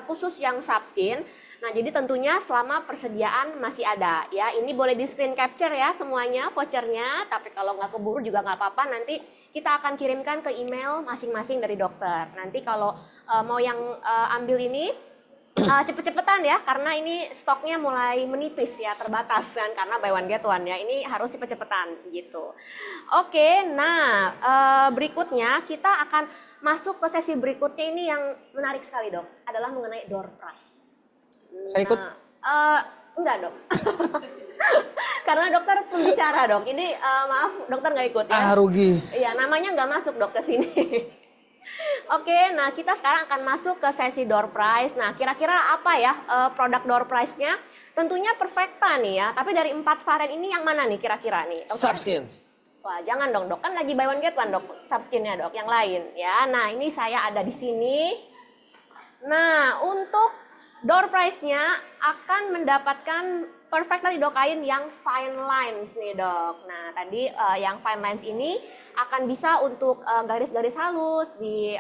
khusus yang subskin. Nah, jadi tentunya selama persediaan masih ada ya. Ini boleh di screen capture ya semuanya vouchernya, tapi kalau nggak keburu juga nggak apa-apa, nanti kita akan kirimkan ke email masing-masing dari dokter. Nanti kalau mau yang ambil ini cepet-cepetan ya, karena ini stoknya mulai menipis ya, terbatas kan, karena buy one get one ya. Ini harus cepet-cepetan gitu. Oke, nah berikutnya kita akan masuk ke sesi berikutnya. Ini yang menarik sekali dok, adalah mengenai door price. Saya ikut? Enggak dok. Karena dokter pembicara dok. Ini maaf dokter nggak ikut ya. Rugi. Iya, namanya nggak masuk dok ke sini. Oke, nah kita sekarang akan masuk ke sesi door price. Nah, kira-kira apa ya produk door price-nya? Tentunya Perfecta nih ya. Tapi dari 4 varian ini yang mana nih kira-kira nih? Subskin. Wah, jangan dong dok. Kan lagi buy one get one dok. Subskin-nya dok. Yang lain ya. Nah, ini saya ada di sini. Nah, untuk door price-nya akan mendapatkan Perfecta lidocaine yang fine lines nih dok. Nah tadi yang fine lines ini akan bisa untuk garis-garis halus di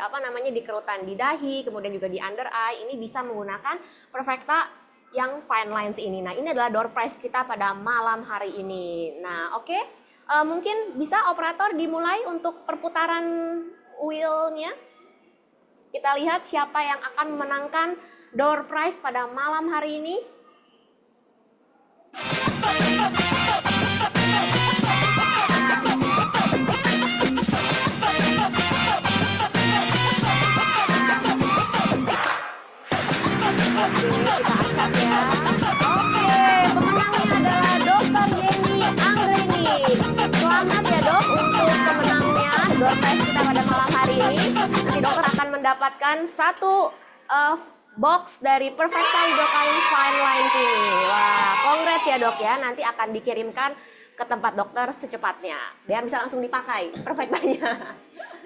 di kerutan di dahi, kemudian juga di under eye. Ini bisa menggunakan Perfecta yang fine lines ini. Nah ini adalah door price kita pada malam hari ini. Nah oke, mungkin bisa operator dimulai untuk perputaran wheel-nya. Kita lihat siapa yang akan memenangkan door price pada malam hari ini. Kita acak ya. Oke, pemenangnya adalah Dr. Yeni Anggreni. Selamat ya dok untuk pemenangnya door prize kita pada malam hari ini. Nanti dokter akan mendapatkan satu box dari Perfecta lidocaine fine lines ini. Wah, congrats ya dok ya. Nanti akan dikirimkan ke tempat dokter secepatnya. Biar bisa langsung dipakai Perfectanya.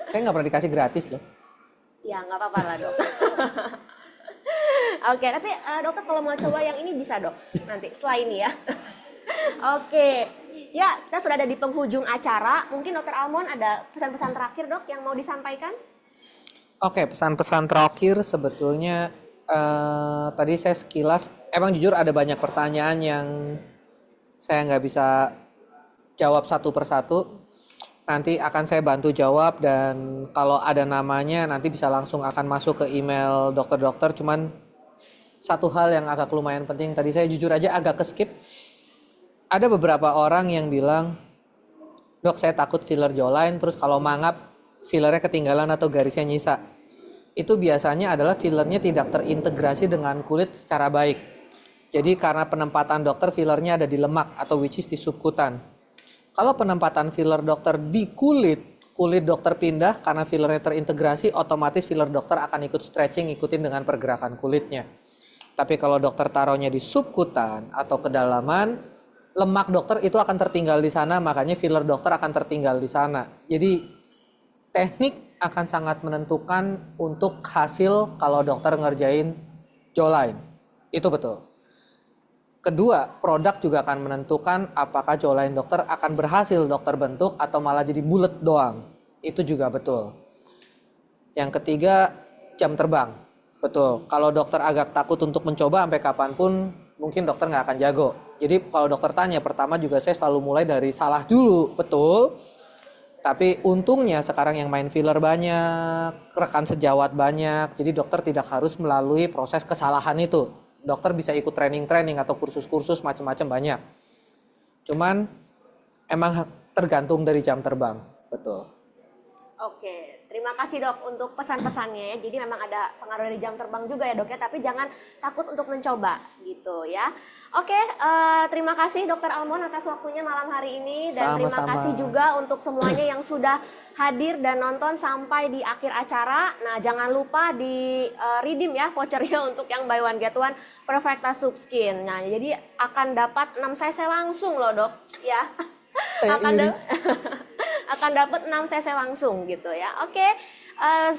Saya nggak pernah dikasih gratis loh. Ya nggak apa-apa lah dok. Oke, tapi dokter kalau mau coba yang ini bisa dok. Nanti setelah ini ya. Oke, ya kita sudah ada di penghujung acara. Mungkin dokter Almond ada pesan-pesan terakhir dok yang mau disampaikan? Oke, pesan-pesan terakhir sebetulnya tadi saya sekilas, emang jujur ada banyak pertanyaan yang saya nggak bisa jawab satu persatu. Nanti akan saya bantu jawab dan kalau ada namanya nanti bisa langsung akan masuk ke email dokter-dokter. Cuman satu hal yang agak lumayan penting, tadi saya jujur aja agak keskip. Ada beberapa orang yang bilang, dok saya takut filler jawline, terus kalau mangap fillernya ketinggalan atau garisnya nyisa. Itu biasanya adalah fillernya tidak terintegrasi dengan kulit secara baik. Jadi karena penempatan dokter fillernya ada di lemak atau which is di subkutan. Kalau penempatan filler dokter di kulit dokter pindah karena fillernya terintegrasi, otomatis filler dokter akan ikut stretching, ikutin dengan pergerakan kulitnya. Tapi kalau dokter taruhnya di subkutan atau kedalaman, lemak dokter itu akan tertinggal di sana, makanya filler dokter akan tertinggal di sana. Jadi teknik akan sangat menentukan untuk hasil kalau dokter ngerjain jawline. Itu betul. Kedua, produk juga akan menentukan apakah jawline dokter akan berhasil dokter bentuk atau malah jadi bulat doang. Itu juga betul. Yang ketiga, jam terbang. Betul. Kalau dokter agak takut untuk mencoba sampai kapanpun, mungkin dokter nggak akan jago. Jadi kalau dokter tanya, pertama juga saya selalu mulai dari salah dulu. Betul. Tapi untungnya sekarang yang main filler banyak, rekan sejawat banyak. Jadi dokter tidak harus melalui proses kesalahan itu. Dokter bisa ikut training-training atau kursus-kursus macam-macam banyak. Cuman emang tergantung dari jam terbang, betul. Oke, terima kasih dok untuk pesan-pesannya ya. Jadi memang ada pengaruh dari jam terbang juga ya dok ya, tapi jangan takut untuk mencoba gitu ya. Oke, terima kasih dokter Almond atas waktunya malam hari ini. Dan terima kasih juga untuk semuanya yang sudah hadir dan nonton sampai di akhir acara. Nah jangan lupa di redeem ya vouchernya untuk yang buy one get one Perfecta Subskin. Nah jadi akan dapat 6 cc langsung loh dok ya. Akan dapat 6 cc langsung gitu ya. Oke,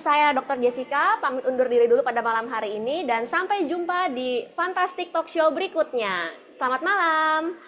saya Dr. Jessica pamit undur diri dulu pada malam hari ini dan sampai jumpa di Fantastic Talk Show berikutnya. Selamat malam.